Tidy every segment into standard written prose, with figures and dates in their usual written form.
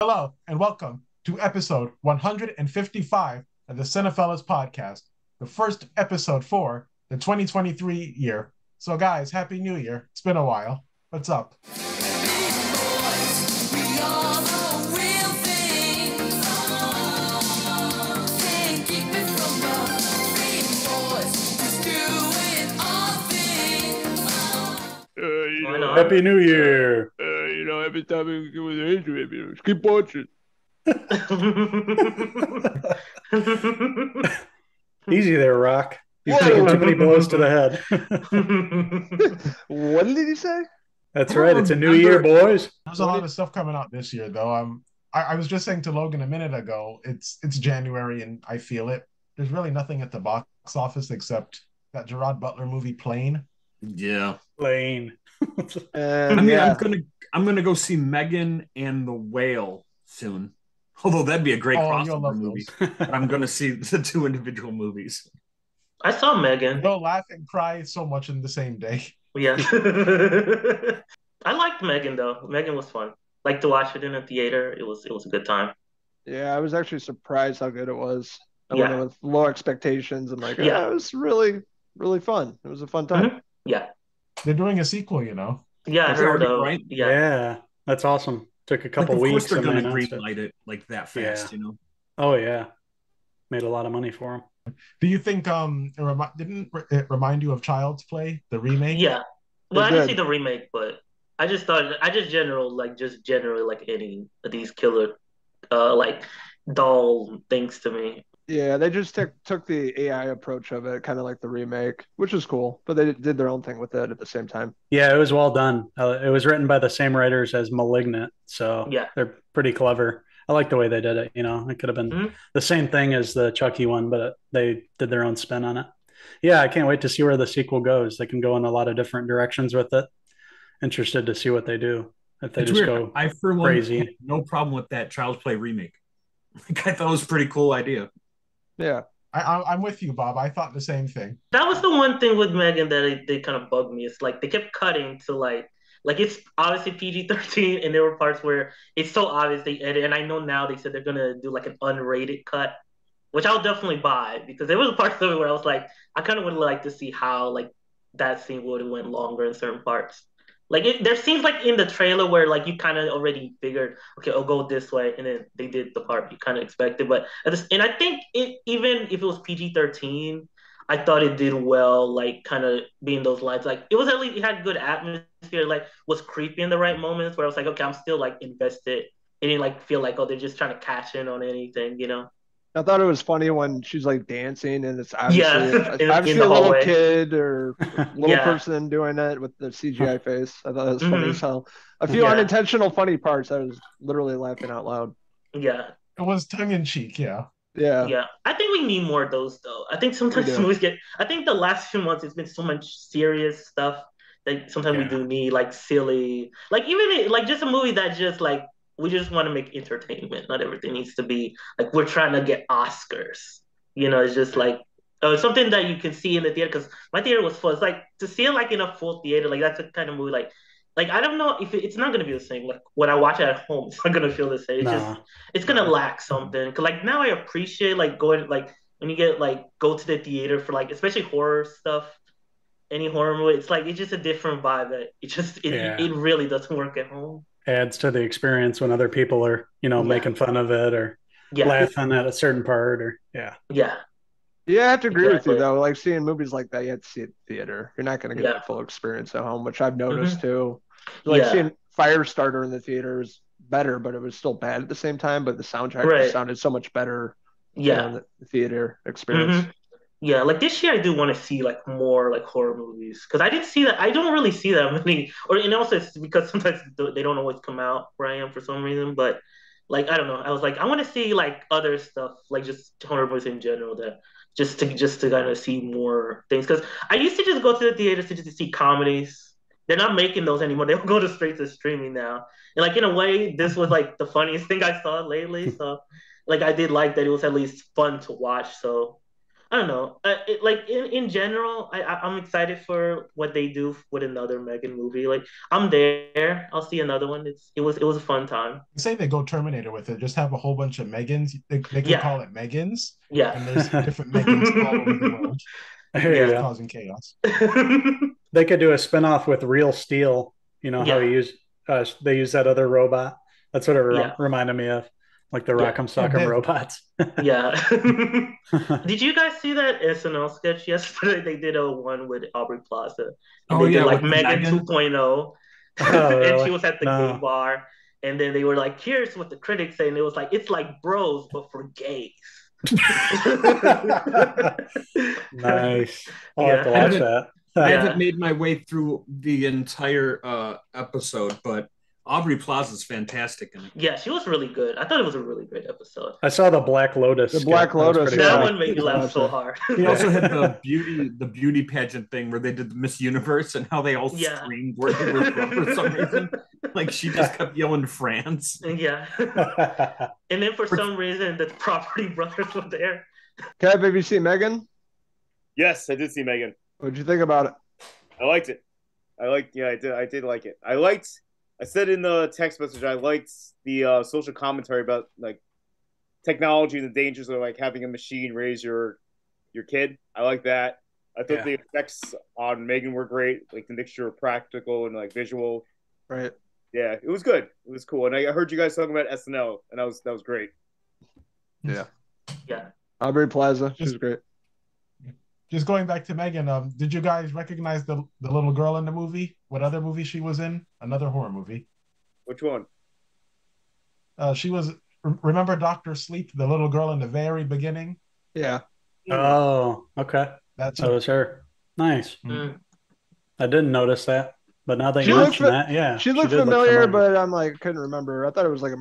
Hello and welcome to episode 155 of the CinePhellas Podcast, the first episode for the 2023 year. So guys, Happy New Year. It's been a while. What's up? Happy New Year. Every time we go with Adrian, keep watching. Easy there, Rock. You've taken too many blows to the head. What did he say? That's right. It's a new year, boys. There's a lot of stuff coming out this year, though. I was just saying to Logan a minute ago, it's January and I feel it. There's really nothing at the box office except that Gerard Butler movie, Plane. Yeah, Plane. I'm gonna go see Megan and the Whale soon. Although that'd be a great crossover movie. But I'm gonna see the two individual movies. I saw Megan. You'll laugh and cry so much in the same day. Yeah. I liked Megan though. Megan was fun. Like to watch it in a theater. It was a good time. Yeah, I was actually surprised how good it was. I Yeah. went in with low expectations and it was really, really fun. It was a fun time. Mhm. Yeah. They're doing a sequel, you know. Yeah, I Is heard that of right? Yeah, that's awesome. Took a couple Of weeks. course they're and gonna they announced it. greenlight it like that fast, Yeah. you know. Oh yeah, made a lot of money for them. Do you think didn't it remind you of Child's Play, the remake? Yeah. Well, It I didn't did. see the remake, but I just generally like any of these killer like doll things to me. Yeah, they just took the AI approach of it, kind of like the remake, which is cool. But they did their own thing with it at the same time. Yeah, it was well done. It was written by the same writers as *Malignant*, so Yeah. they're pretty clever. I like the way they did it. You know, it could have been Mhm. the same thing as the Chucky one, but they did their own spin on it. Yeah, I can't wait to see where the sequel goes. They can go in a lot of different directions with it. Interested to see what they do. If they It's just weird. go I for one crazy. had no problem with that Child's Play remake. Like I thought it was a pretty cool idea. Yeah. I'm with you, Bob. I thought the same thing. That was the one thing with Megan that they kind of bugged me. It's like they kept cutting to like it's obviously PG-13, and there were parts where it's so obvious they edit. And I know now they said they're gonna do like an unrated cut, which I'll definitely buy because there was parts of it where I was like, I kind of would like to see how like that scene would have went longer in certain parts. There seems like in the trailer where like you kind of already figured, okay, I'll go this way, and then they did the part you kind of expected. But and I think even if it was PG-13, I thought it did well, like kind of being those lines. Like it was at least it had good atmosphere, like was creepy in the right moments where I was like, okay, I'm still like invested. It didn't like feel like, oh, they're just trying to cash in on anything, you know? I thought it was funny when she's like dancing and it's Yeah, obviously, in obviously the a little hallway. kid or little Yeah. person doing it with the CGI face. I thought it was funny Mhm. as hell. A few Yeah. unintentional funny parts. I was literally laughing out loud. Yeah. It was tongue in cheek, yeah. Yeah. Yeah, I think we need more of those though. I think sometimes We do. movies get. I think the last few months it's been so much serious stuff that sometimes we Yeah. do need like silly, like like just a movie that just like we just want to make entertainment. Not everything needs to be like we're trying to get Oscars. You know, it's just like something that you can see in the theater because my theater was full. It's like to see it like in a full theater, like that's a kind of movie like I don't know if it's not gonna be the same. Like when I watch it at home, it's not gonna feel the same. It's just Nah. it's gonna lack something. Cause like now I appreciate like going like when you get like go to the theater for like especially horror stuff, any horror movie. It's like it's just a different vibe. Yeah. It really doesn't work at home. Adds to the experience when other people are, Yeah. making fun of it or Yeah, laughing at a certain part or yeah, Yeah, I have to agree with you Exactly. though. Like seeing movies like that, you have to see it in theater. You're not going to get Yeah. that full experience at home, which I've noticed too. Like Yeah. seeing Firestarter in the theater is better, but it was still bad at the same time. But the soundtrack Right. just sounded so much better. yeah. In the theater experience. Mhm. Yeah, like this year I do want to see like more like horror movies because I didn't see that. I don't really see that many, and also it's because sometimes they don't always come out where I am for some reason. But like I don't know, I was like I want to see like other stuff, like just horror movies in general, that just to kind of see more things. Because I used to just go to the theaters to just see comedies. They're not making those anymore. They go to straight to streaming now. And like in a way, this was like the funniest thing I saw lately. So like I did like that it was at least fun to watch. So I I don't know. Like in general, I'm excited for what they do with another Megan movie. Like I'm there. I'll see another one. It was a fun time. Say they go Terminator with it. Just have a whole bunch of Megans. They could call it Megans. Yeah. And there's different Megans all over the world. Yeah. Causing chaos. They could do a spinoff with Real Steel. You know how they use that other robot. That's what it reminded me of. Like the Rock'em Sock'em robots. Yeah. Did you guys see that SNL sketch yesterday? They did a one with Aubrey Plaza. They did like Megan 2.0. And she was at the gay bar. And then they were like, here's what the critics say. And it was like, it's like Bros, but for gays. Nice. I'll have to watch that. I haven't made my way through the entire episode, but Aubrey Plaza's fantastic in it. Yeah, she was really good. I thought it was a really great episode. I saw the Black Lotus. The Black Lotus. That one made me laugh so hard. He also had the beauty pageant thing where they did the Miss Universe and how they all screamed where they were from for some reason. Like she just kept yelling France. Yeah. And then for some reason the Property Brothers were there. Kev, have you seen Megan? Yes, I did see Megan. What did you think about it? I liked it. I did like it. I said in the text message, I liked the social commentary about like technology and the dangers of like having a machine raise your kid. I like that. I thought the effects on Megan were great, like the mixture of practical and like visual. Right. Yeah, it was good. It was cool. And I heard you guys talking about SNL, and that was great. Yeah. Yeah. Aubrey Plaza, she was great. Just going back to Megan, did you guys recognize the little girl in the movie? What other movie she was in? Another horror movie. Which one? She was. Remember Dr. Sleep, the little girl in the very beginning? Yeah. Oh, okay. That was her. Nice. Mm. I didn't notice that, but now that you mention that, yeah. She looked familiar, but I'm like, couldn't remember. I thought it was like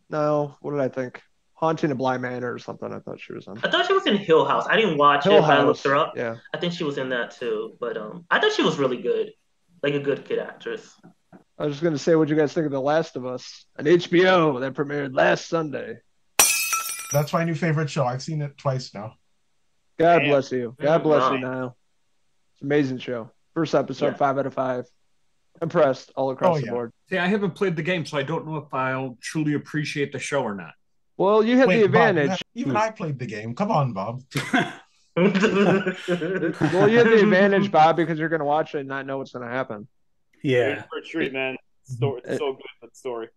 what did I think? Haunting a Bly Manor or something. I thought she was on. I thought she was in Hill House. I didn't watch it, but I looked her up. Yeah. I think she was in that too. But I thought she was really good. Like a good kid actress. I was just gonna say, what you guys think of The Last of Us on HBO that premiered last Sunday? That's my new favorite show. I've seen it twice now. God bless you. God bless you, Niall. It's an amazing show. First episode, 5 out of 5. Impressed all across the board. See, I haven't played the game, so I don't know if I'll truly appreciate the show or not. Well, you had the advantage. Bob, even I played the game. Come on, Bob. Well, you had the advantage, Bob, because you're going to watch it and not know what's going to happen. Yeah. For a treat, man. It's so good, that story.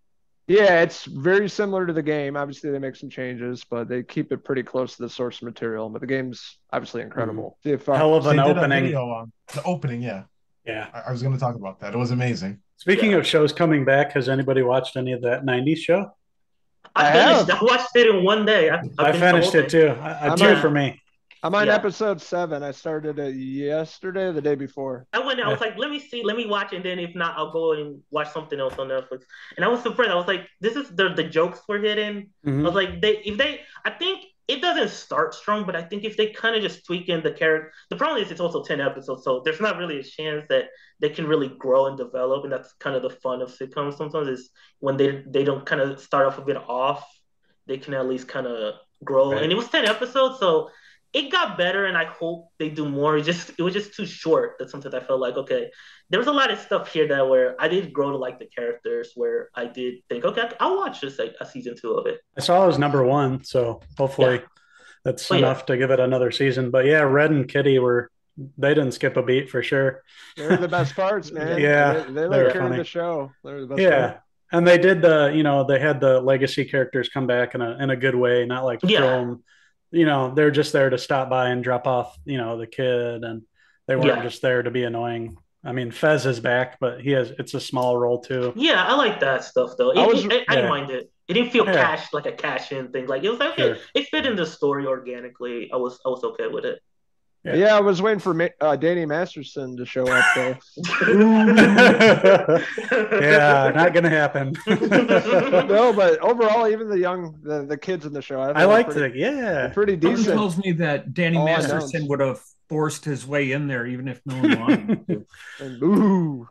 Yeah, it's very similar to the game. Obviously, they make some changes, but they keep it pretty close to the source material. But the game's obviously incredible. Hell of an opening. The opening, yeah. Yeah. I was going to talk about that. It was amazing. Speaking of shows coming back, has anybody watched any of that 90s show? I watched it in one day. I finished it too. Two for me. I'm on episode 7. I started it yesterday or the day before. I went in, I was like, let me watch it, and then if not, I'll go and watch something else on Netflix. And I was surprised. I was like, this is the jokes were hidden. Mm-hmm. I was like, I think it doesn't start strong, but I think if they kind of just tweak in the character, the problem is it's also 10 episodes, so there's not really a chance that they can really grow and develop, and that's kind of the fun of sitcoms sometimes is when they don't kind of start off a bit off, they can at least kind of grow. Right. And it was 10 episodes, so it got better, and I hope they do more. It was just too short. That's something I felt like, okay, there was a lot of stuff here that where I did grow to like the characters, where I did think, okay, I'll watch just like a season 2 of it. I saw it was number 1, so hopefully that's enough to give it another season. But yeah, Red and Kitty they didn't skip a beat for sure. They're the best parts, man. Yeah, they like carrying the show. They're the best. Yeah. And they did they had the legacy characters come back in a good way, not like throw them. They're just there to stop by and drop off, the kid, and they weren't just there to be annoying. I mean, Fez is back, but it's a small role too. Yeah, I like that stuff though. I didn't mind it. It didn't feel like a cash-in thing. Like it was like, okay, it fit in the story organically. I was okay with it. Yeah, I was waiting for Danny Masterson to show up though. Yeah, not gonna happen. No, but overall, even the kids in the show, I liked it. Yeah, pretty decent. Someone tells me that Danny Masterson would have forced his way in there even if no one wanted him to.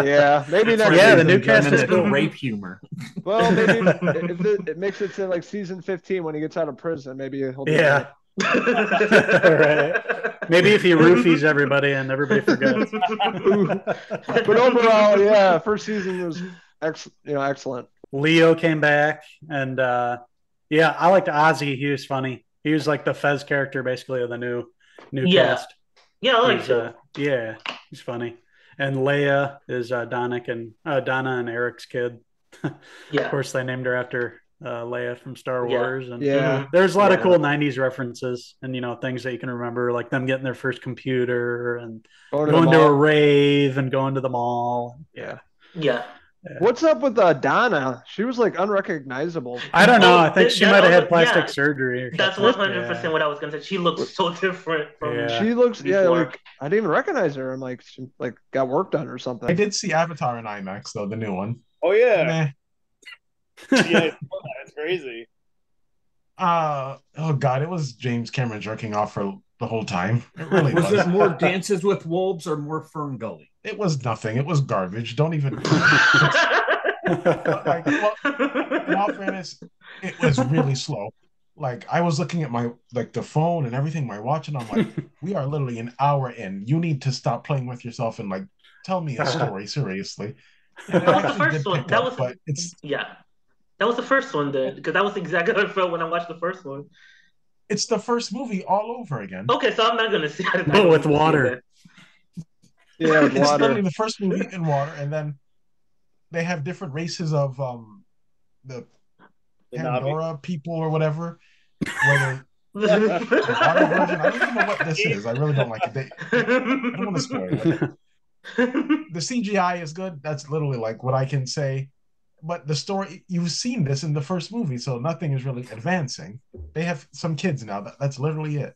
Yeah, maybe that. Yeah, the new cast is the rape humor. Well, maybe if it makes it to like season 15 when he gets out of prison, maybe he'll. Right. Maybe if he roofies everybody and everybody forgets. But overall, yeah, first season was excellent. Leo came back, and I liked Ozzy. He was funny. He was like the Fez character, basically, of the new cast. Yeah, I like him. He's funny. And Leia is Donna and Eric's kid. Of course, they named her after Leia from Star Wars. And there's a lot of cool 90s references and, things that you can remember, like them getting their first computer and going to a rave and going to the mall. Yeah. What's up with Donna? She was like unrecognizable. I don't know. I think she might have had plastic surgery. That's 100% what I was gonna say. She looks so different from. She looks like I didn't even recognize her. I'm like, she got work done or something. I did see Avatar in IMAX though, the new one. Oh yeah. Yeah, it's crazy. Oh god, it was James Cameron jerking off for the whole time. It really was. It more Dances with Wolves or more Fern Gully? It was nothing. It was garbage. Don't even. In all fairness, it was really slow. Like I was looking at my the phone and everything, my watch, and I'm like, we are literally an hour in. You need to stop playing with yourself and tell me a story seriously. And that was the first one. That was the first one then, because that was exactly how I felt when I watched the first one. It's the first movie all over again. Okay, so I'm not gonna see it. But with water. Yeah, with it's water. literally the first movie in water, and then they have different races of the Pandora people or whatever. Whether the water version, I don't even know what this is. I really don't like it. I don't want to spoil it. The CGI is good. That's literally what I can say. But the story, you've seen this in the first movie, so nothing is really advancing. They have some kids now. That's literally it.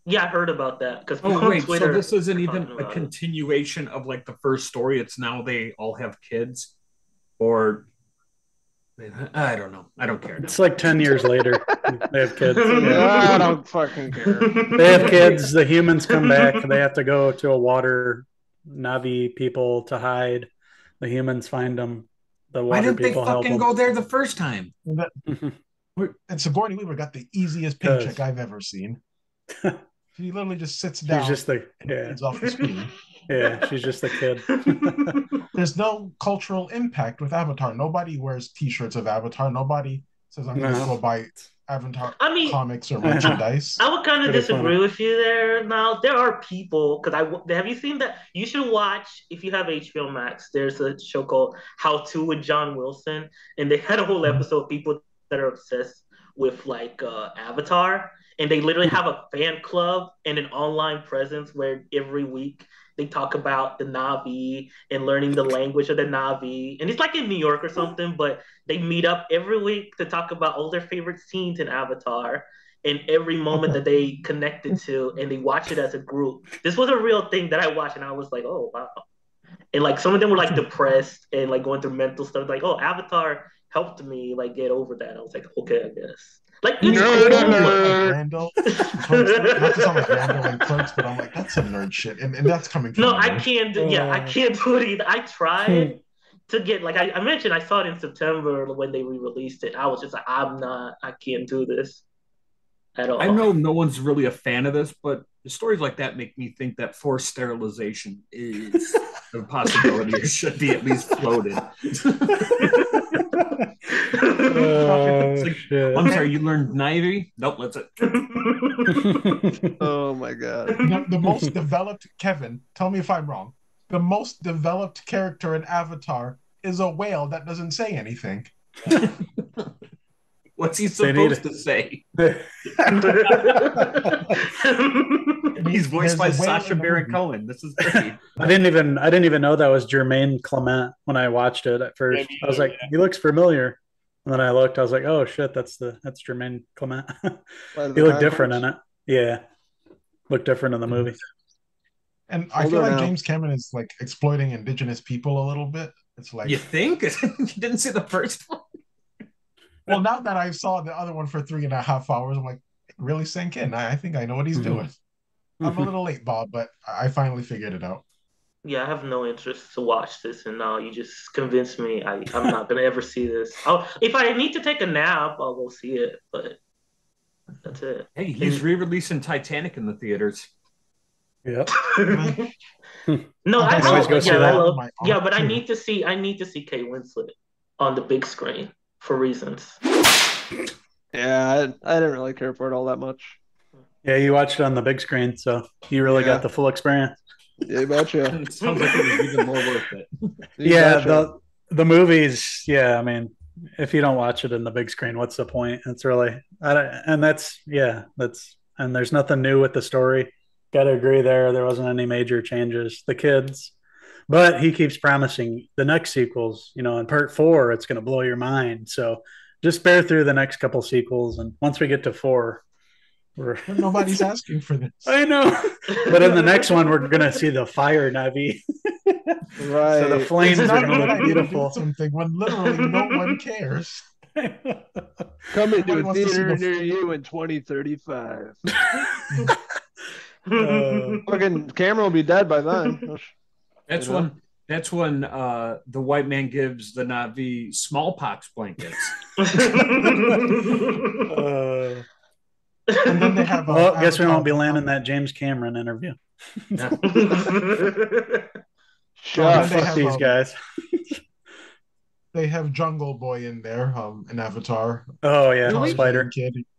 Yeah, I heard about that. Twitter, so this isn't even a continuation of the first story. It's now they all have kids, or I don't know. I don't care. It's 10 years later. They have kids. I don't fucking care. They have kids. The humans come back. They have to go to a water Navi people to hide. The humans find them. The water Why didn't people they fucking go there the first time? And Sigourney Weaver got the easiest paycheck I've ever seen. She literally just sits down. She's just off the screen. Yeah, she's just a kid. There's no cultural impact with Avatar. Nobody wears T-shirts of Avatar. Nobody says, I'm going to go buy Avatar comics or merchandise. I would kind of disagree with you there. Now, there are people, because have you seen that? You should watch, if you have HBO Max, there's a show called How To with John Wilson, and they had a whole episode of people that are obsessed with Avatar, and they literally have a fan club and an online presence where every week they talk about the Na'vi and learning the language of the Na'vi. And it's in New York or something, but they meet up every week to talk about all their favorite scenes in Avatar and every moment that they connected to, and they watch it as a group. This was a real thing that I watched, and I was like, oh, wow. And some of them were depressed and going through mental stuff. Avatar helped me get over that. I was like, okay, I guess. Not to sound like Randall and Clerks, but I'm like, that's some nerd shit, and that's coming from I can't do it either. I tried to get I mentioned I saw it in September when they re-released it. I was just I can't do this at all. I know no one's really a fan of this, but stories like that make me think that forced sterilization is a possibility or should be at least floated. I'm sorry, you learned Navy? Nope, that's it. Oh my god. The most developed, Kevin, tell me if I'm wrong. The most developed character in Avatar is a whale that doesn't say anything. What's he supposed to say? He's voiced by Sacha Baron Cohen. This is great. I didn't even know that was Jermaine Clement when I watched it at first. I was like, he looks familiar. And then I looked, I was like, oh shit, that's Jermaine Clement. He looked different in it. Yeah. Looked different in the movie. And I feel like James Cameron is exploiting indigenous people a little bit. It's you think? You didn't see the first one? Well, now that I saw the other one for 3.5 hours, I'm like, it really sank in. I think I know what he's doing. I'm a little late, Bob, but I finally figured it out. Yeah, I have no interest to watch this, and now you just convinced me I'm not going to ever see this. If I need to take a nap, I'll go see it, but That's it. Hey, he's re-releasing Titanic in the theaters. Yep. No, I always go see that. but I need to see Kate Winslet on the big screen for reasons. Yeah, I didn't really care for it all that much. Yeah, you watched it on the big screen, so you really got the full experience. Yeah, betcha. It sounds like it was even more worth it. The movies. Yeah, I mean, if you don't watch it in the big screen, what's the point? It's really, and there's nothing new with the story. Got to agree there. There wasn't any major changes. The kids, but he keeps promising the next sequels. You know, in part 4, it's going to blow your mind. So just bear through the next couple sequels, and once we get to 4. Nobody's asking for this. I know, but in the next one, we're gonna see the fire Navi. Right. So the flames are not gonna look beautiful. Something when literally no one cares. Coming to a theater near you in 2035. Fucking camera will be dead by then. That's when the white man gives the Navi smallpox blankets. And then they have. Guess we won't be landing that James Cameron interview. Fuck these guys. They have Jungle Boy in there, an Avatar. Oh yeah, Spider.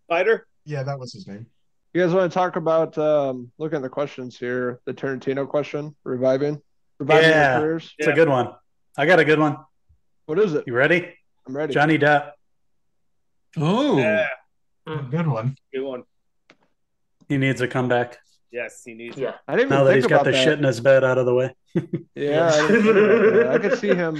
Spider? Yeah, that was his name. You guys want to talk about looking at the questions here? The Tarantino question, reviving their careers. It's a good one. I got a good one. What is it? You ready? I'm ready. Johnny Depp. Oh, Yeah. Good one. Good one. He needs a comeback. Yes, he needs Yeah. I didn't even Now that think he's got about the shit in his bed out of the way. Yeah, I didn't think about that. I could see him.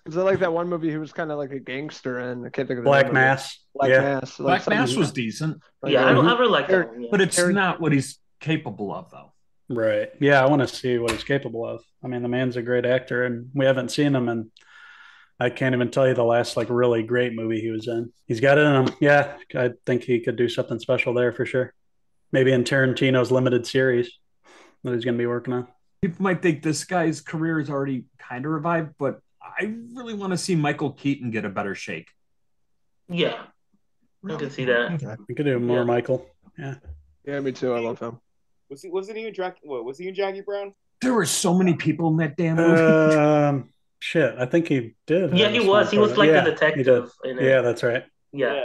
Is it like that one movie he was kind of like a gangster in? I can't think of the Black name Mass. Black Mass. Black Mass was decent. Yeah, I don't ever like that one. Yeah. But it's not what he's capable of, though. Right. Yeah, I want to see what he's capable of. I mean, the man's a great actor, and we haven't seen him, and I can't even tell you the last like really great movie he was in. He's got it in him. Yeah, I think he could do something special there for sure. Maybe in Tarantino's limited series that he's going to be working on. People might think this guy's career is already kind of revived, but I really want to see Michael Keaton get a better shake. Yeah, I can see that. Okay. We could do more, Michael. Yeah. Yeah, me too. I love him. Was he in Jackie Brown? There were so many people in that damn movie. Shit, I think he did. Yeah, he was. He was like the detective. Yeah, that's right. Yeah.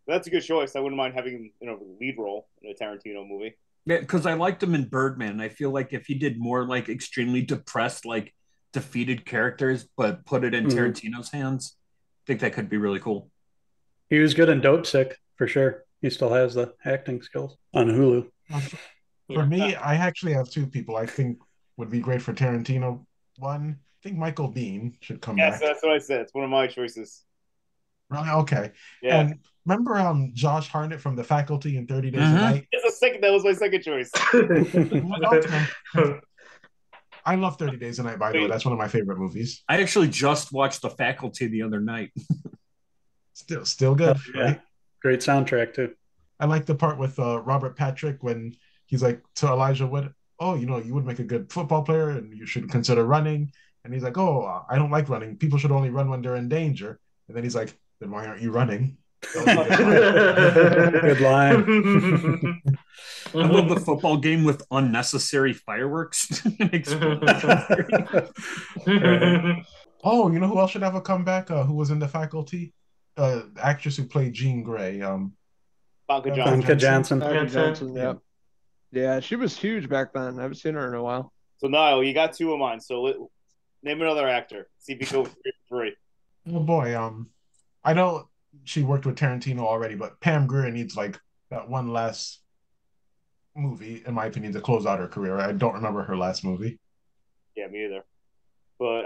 That's a good choice. I wouldn't mind having him, lead role in a Tarantino movie. Yeah, because I liked him in Birdman. I feel like if he did more like extremely depressed, like defeated characters, but put it in Tarantino's hands, I think that could be really cool. He was good in Dope Sick for sure. He still has the acting skills on Hulu. For me, I actually have two people I think would be great for Tarantino. One, I think Michael Biehn should come back. Yes, that's what I said. It's one of my choices. Really? Okay. Yeah. And remember Josh Hartnett from The Faculty in 30 Days a Night? That was my second choice. I love 30 Days a Night, by the way. That's one of my favorite movies. I actually just watched The Faculty the other night. Still good, right? Great soundtrack, too. I like the part with Robert Patrick when he's like to Elijah Wood, you would make a good football player and you should consider running. And he's like, I don't like running. People should only run when they're in danger. And then he's like, then why aren't you running? Good line. I love the football game with unnecessary fireworks. Oh, you know who else should have a comeback? Who was in The Faculty? The actress who played Jean Grey. Banka Johnson. Yeah. Yeah, she was huge back then. I haven't seen her in a while. So, Niall, you got two of mine. So, name another actor. See if you go 3 Oh, boy. I know she worked with Tarantino already, but Pam Grier needs like that one last movie, in my opinion, to close out her career. I don't remember her last movie. Yeah, me either. But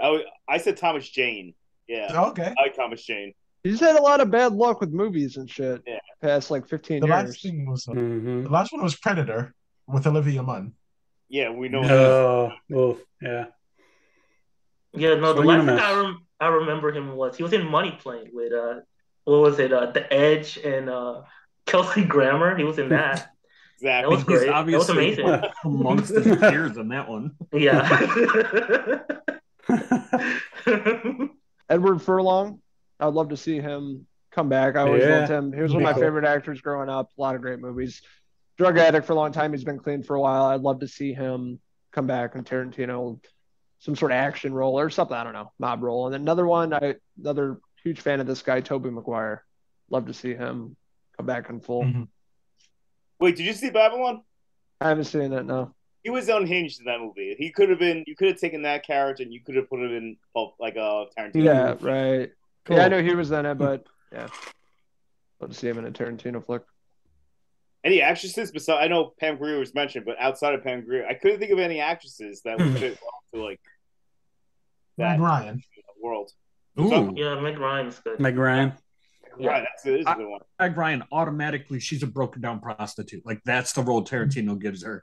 I said Thomas Jane. Yeah. Okay. I like Thomas Jane. He's had a lot of bad luck with movies and shit. Yeah. Past like 15 The years. last thing was the last one was Predator with Olivia Munn. Yeah, we know. Yeah. Yeah, no, the last thing I remember him he was in Money Plane with what was it? The Edge and Kelsey Grammer. He was in that. Exactly. That was great. That was amazing. Amongst his peers on that one. Yeah. Edward Furlong. I'd love to see him come back. I always loved him. He was one of my favorite actors growing up. A lot of great movies. Drug addict for a long time. He's been clean for a while. I'd love to see him come back in Tarantino, some sort of action role or something. I don't know, mob role. And another one, another huge fan of this guy, Tobey Maguire. Love to see him come back in full. Mm-hmm. Wait, did you see Babylon? I haven't seen it, no. He was unhinged in that movie. He could have been. You could have taken that character and you could have put him in like a Tarantino. Yeah, right. Cool. Yeah, I know he was in it, but yeah, love to see him in a Tarantino flick. Any actresses besides? I know Pam Grier was mentioned, but outside of Pam Grier, I couldn't think of any actresses that would fit well to like that Meg Ryan world. Ooh, yeah, Meg Ryan's good. Meg Ryan. Yeah, that's a good one. Meg Ryan, automatically, she's a broken down prostitute. Like, that's the role Tarantino gives her.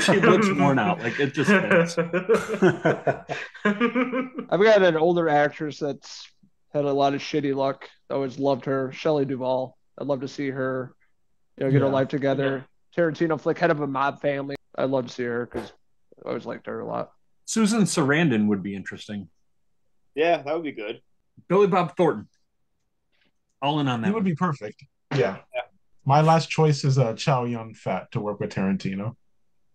She looks worn out. Like, it just fits. I've got an older actress that's had a lot of shitty luck. I always loved her. Shelley Duvall. I'd love to see her, get her life together. Yeah. Tarantino flick, head of a mob family. I'd love to see her because I always liked her a lot. Susan Sarandon would be interesting. Yeah, that would be good. Billy Bob Thornton. All in on that. He would be perfect. Yeah. My last choice is Chow Yun-Fat to work with Tarantino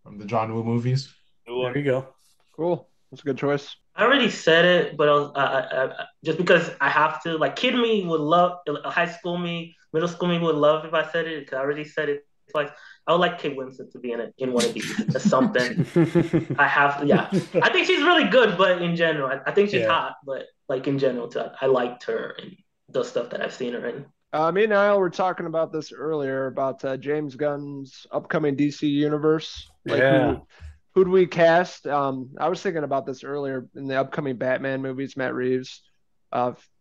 from the John Woo movies. There you go. Cool. That's a good choice. I already said it, but I just because I have to. Like, kid me would love, high school me, middle school me would love if I said it, because I already said it twice. I would like Kate Winslet to be in one of these or something. I have to, yeah. I think she's really good, but in general, I think she's hot, but like in general, too, I liked her and the stuff that I've seen her in. Me and Niall were talking about this earlier about James Gunn's upcoming DC universe. Like, who do we cast? I was thinking about this earlier in the upcoming Batman movies, Matt Reeves.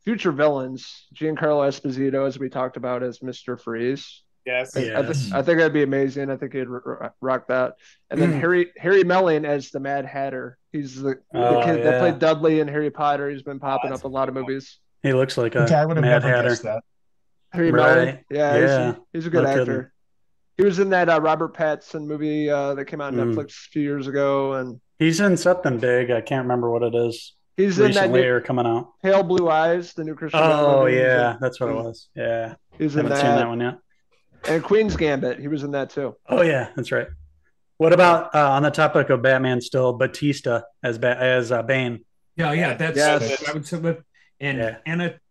Future villains, Giancarlo Esposito, as we talked about, as Mr. Freeze. Yes. I think that'd be amazing. I think he'd rock that. And then Harry Melling as the Mad Hatter. He's the kid that played Dudley in Harry Potter. He's been popping up in a lot of movies. He looks like a Mad Hatter. That. Harry Melling. Yeah. He's a good actor. Kidding. He was in that Robert Pattinson movie that came out on Netflix a few years ago, and he's in something big. I can't remember what it is. He's in that new, coming out. Pale Blue Eyes, the new Christian. Oh yeah, that's what it was. Yeah, he's in haven't seen that one yet. And Queen's Gambit, he was in that too. Oh yeah, that's right. What about on the topic of Batman? Still, Batista as Bane. Yeah, that's I would say with Anna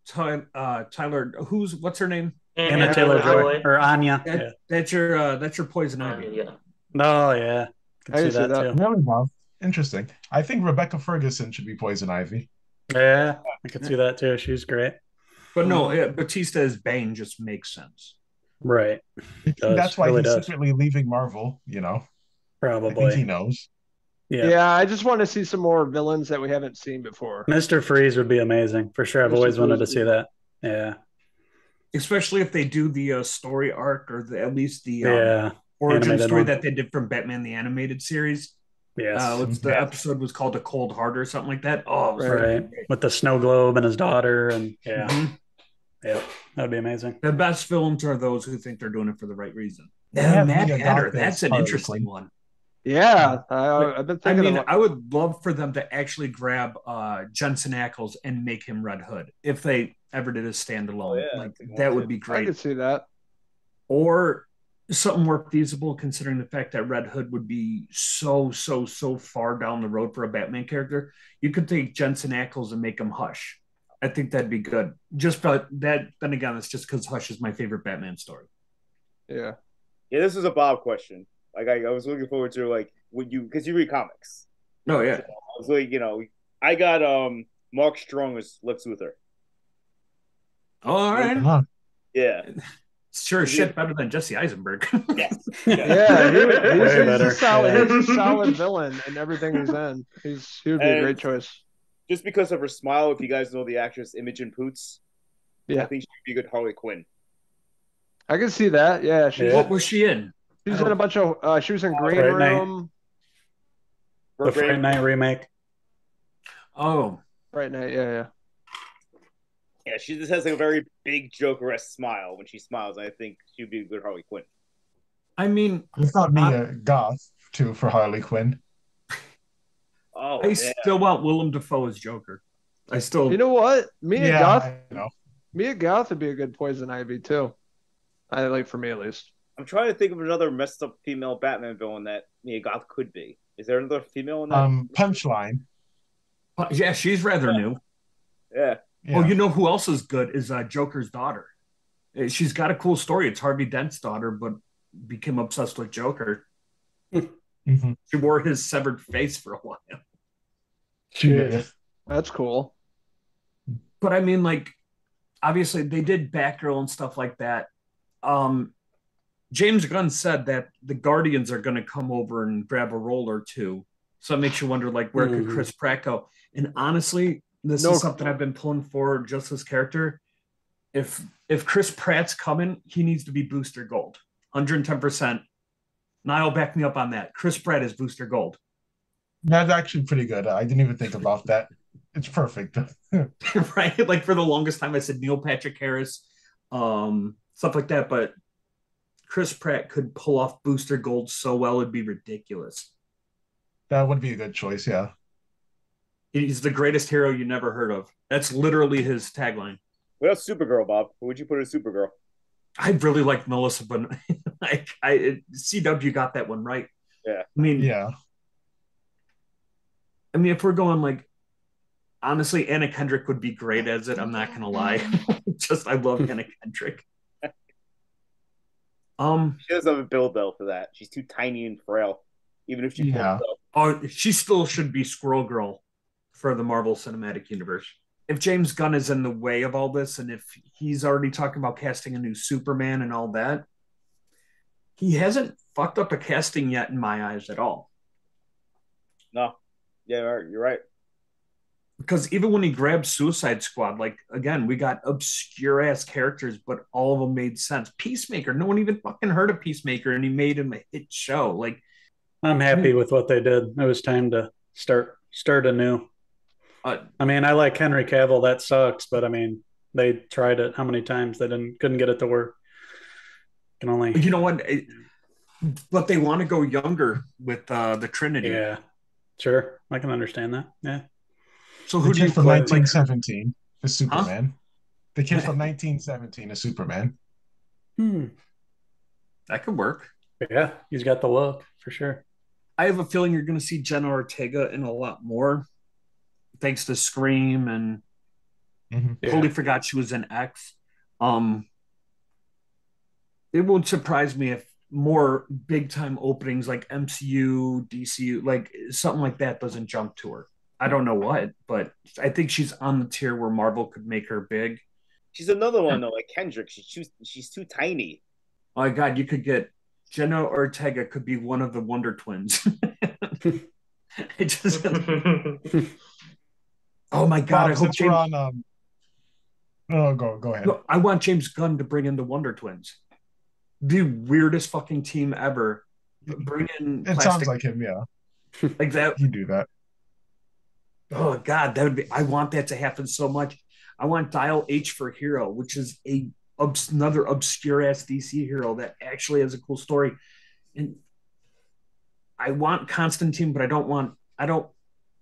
Tyler. What's her name? Anna Taylor-Joy or Anya. That's your Poison Ivy. Yeah. Oh yeah, I can see that too. Really well. Interesting. I think Rebecca Ferguson should be Poison Ivy. Yeah, I can see that too. She's great. But no, Batista as Bane just makes sense. Right. That's why he's secretly leaving Marvel. Probably. I think he knows. Yeah, I just want to see some more villains that we haven't seen before. Mr. Freeze would be amazing for sure. I've always wanted to see that. Yeah. Especially if they do the story arc or at least the origin story that they did from Batman the Animated Series. Yes. The episode was called A Cold Heart or something like that. Oh, right. With the snow globe and his daughter, and that'd be amazing. The best films are those who think they're doing it for the right reason. Mad Hatter, that's an interesting one. Yeah, I've been thinking. I would love for them to actually grab Jensen Ackles and make him Red Hood if they ever did a standalone. That would be great. I could see that. Or something more feasible, considering the fact that Red Hood would be so far down the road for a Batman character. You could take Jensen Ackles and make him Hush. I think that'd be good. Just but that. Then again, it's just because Hush is my favorite Batman story. Yeah. This is a Bob question. Like I was looking forward to because you read comics. Oh yeah. So I was like, I got Mark Strong as Lex Luthor. All right. Uh-huh. Yeah. Sure, shit better than Jesse Eisenberg. Yes. He's a solid villain in everything he's in. He would be a great choice. Just because of her smile, if you guys know the actress Imogen Poots, I think she'd be a good Harley Quinn. I can see that. Yeah. What was she in? She was in a bunch of. She was in Green Room. The Fright Night remake. Oh, Fright Night. Yeah. Yeah, she just has a very big Joker-esque smile when she smiles. I think she'd be a good Harley Quinn. I mean, I thought Mia Goth too for Harley Quinn. Oh, I still want Willem Dafoe as Joker. You know what? Mia know. Goth would be a good Poison Ivy too. For me at least. I'm trying to think of another messed up female Batman villain that Mia Goth could be. Is there another female in that? Punchline. Yeah, she's rather new. Yeah. Oh, you know who else is good is Joker's daughter. She's got a cool story. It's Harvey Dent's daughter, but became obsessed with Joker. Mm-hmm. She wore his severed face for a while. She did. That's cool. But I mean, like, obviously they did Batgirl and stuff like that. James Gunn said that the Guardians are going to come over and grab a role or two. So it makes you wonder, like, where could Chris Pratt go? And honestly, this is something I've been pulling for just his character. If Chris Pratt's coming, he needs to be Booster Gold. 110%. Niall, back me up on that. Chris Pratt is Booster Gold. That's actually pretty good. I didn't even think about that. It's perfect. Right? Like, for the longest time, I said Neil Patrick Harris, stuff like that. But Chris Pratt could pull off Booster Gold so well, it'd be ridiculous. That would be a good choice, yeah. He's the greatest hero you never heard of. That's literally his tagline. What else, Supergirl, Bob? Who would you put as Supergirl? I really like Melissa, but CW got that one right. Yeah. Yeah. I mean, if we're going, like, honestly, Anna Kendrick would be great as it. I'm not going to lie. I love Anna Kendrick. She doesn't have a build, though, for that. She's too tiny and frail, even if she pulls up. Oh, she still should be Squirrel Girl for the Marvel Cinematic Universe. If James Gunn is in the way of all this, and if he's already talking about casting a new Superman and all that, he hasn't fucked up a casting yet in my eyes at all. No. Yeah, you're right. Because even when he grabbed Suicide Squad, like, again, we got obscure-ass characters, but all of them made sense. Peacemaker, no one even fucking heard of Peacemaker, and he made him a hit show. Like, I'm happy with what they did. It was time to start anew. I mean, I like Henry Cavill. That sucks, but I mean, they tried it how many times? They couldn't get it to work. Can only. You know what? But they want to go younger with the Trinity. Yeah, sure. I can understand that. Yeah. So who do you from 1917 is Superman? Huh? The kid from 1917 is Superman. That could work. Yeah, he's got the look for sure. I have a feeling you're going to see Jenna Ortega in a lot more, thanks to Scream and totally forgot she was in X. It won't surprise me if more big time openings like MCU, DCU, like something like that doesn't jump to her. I don't know what, but I think she's on the tier where Marvel could make her big. She's another one though, like Kendrick. She's too tiny. Oh my God, you could get Jenna Ortega could be one of the Wonder Twins. It just. Oh my God! Bob, I hope James. Go ahead. I want James Gunn to bring in the Wonder Twins. The weirdest fucking team ever. Bring in. It sounds like him, yeah. Like that. You do that. Oh God, that would be. I want that to happen so much. I want Dial H for Hero, which is another obscure ass DC hero that actually has a cool story. And I want Constantine, but I want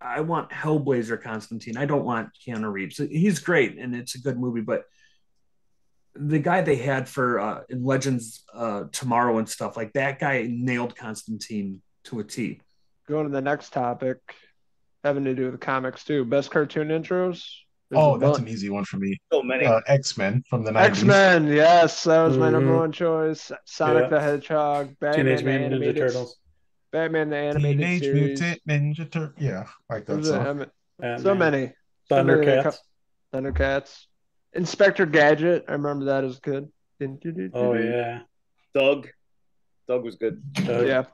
Hellblazer Constantine. I don't want Keanu Reeves. He's great and it's a good movie, but the guy they had for in Legends Tomorrow and stuff, like that guy nailed Constantine to a T. Going to the next topic, having to do with comics too. Best cartoon intros. That's an easy one for me. So many. X-Men from the 90s. X-Men, yes, that was my number one choice. Sonic the Hedgehog, Batman, Teenage Mutant Ninja Turtles, Batman the animated Teenage series. Mutant Ninja Turtles. Yeah, like that song. So many. Thundercats. Inspector Gadget. I remember that as good. Oh yeah. Doug was good. Yeah.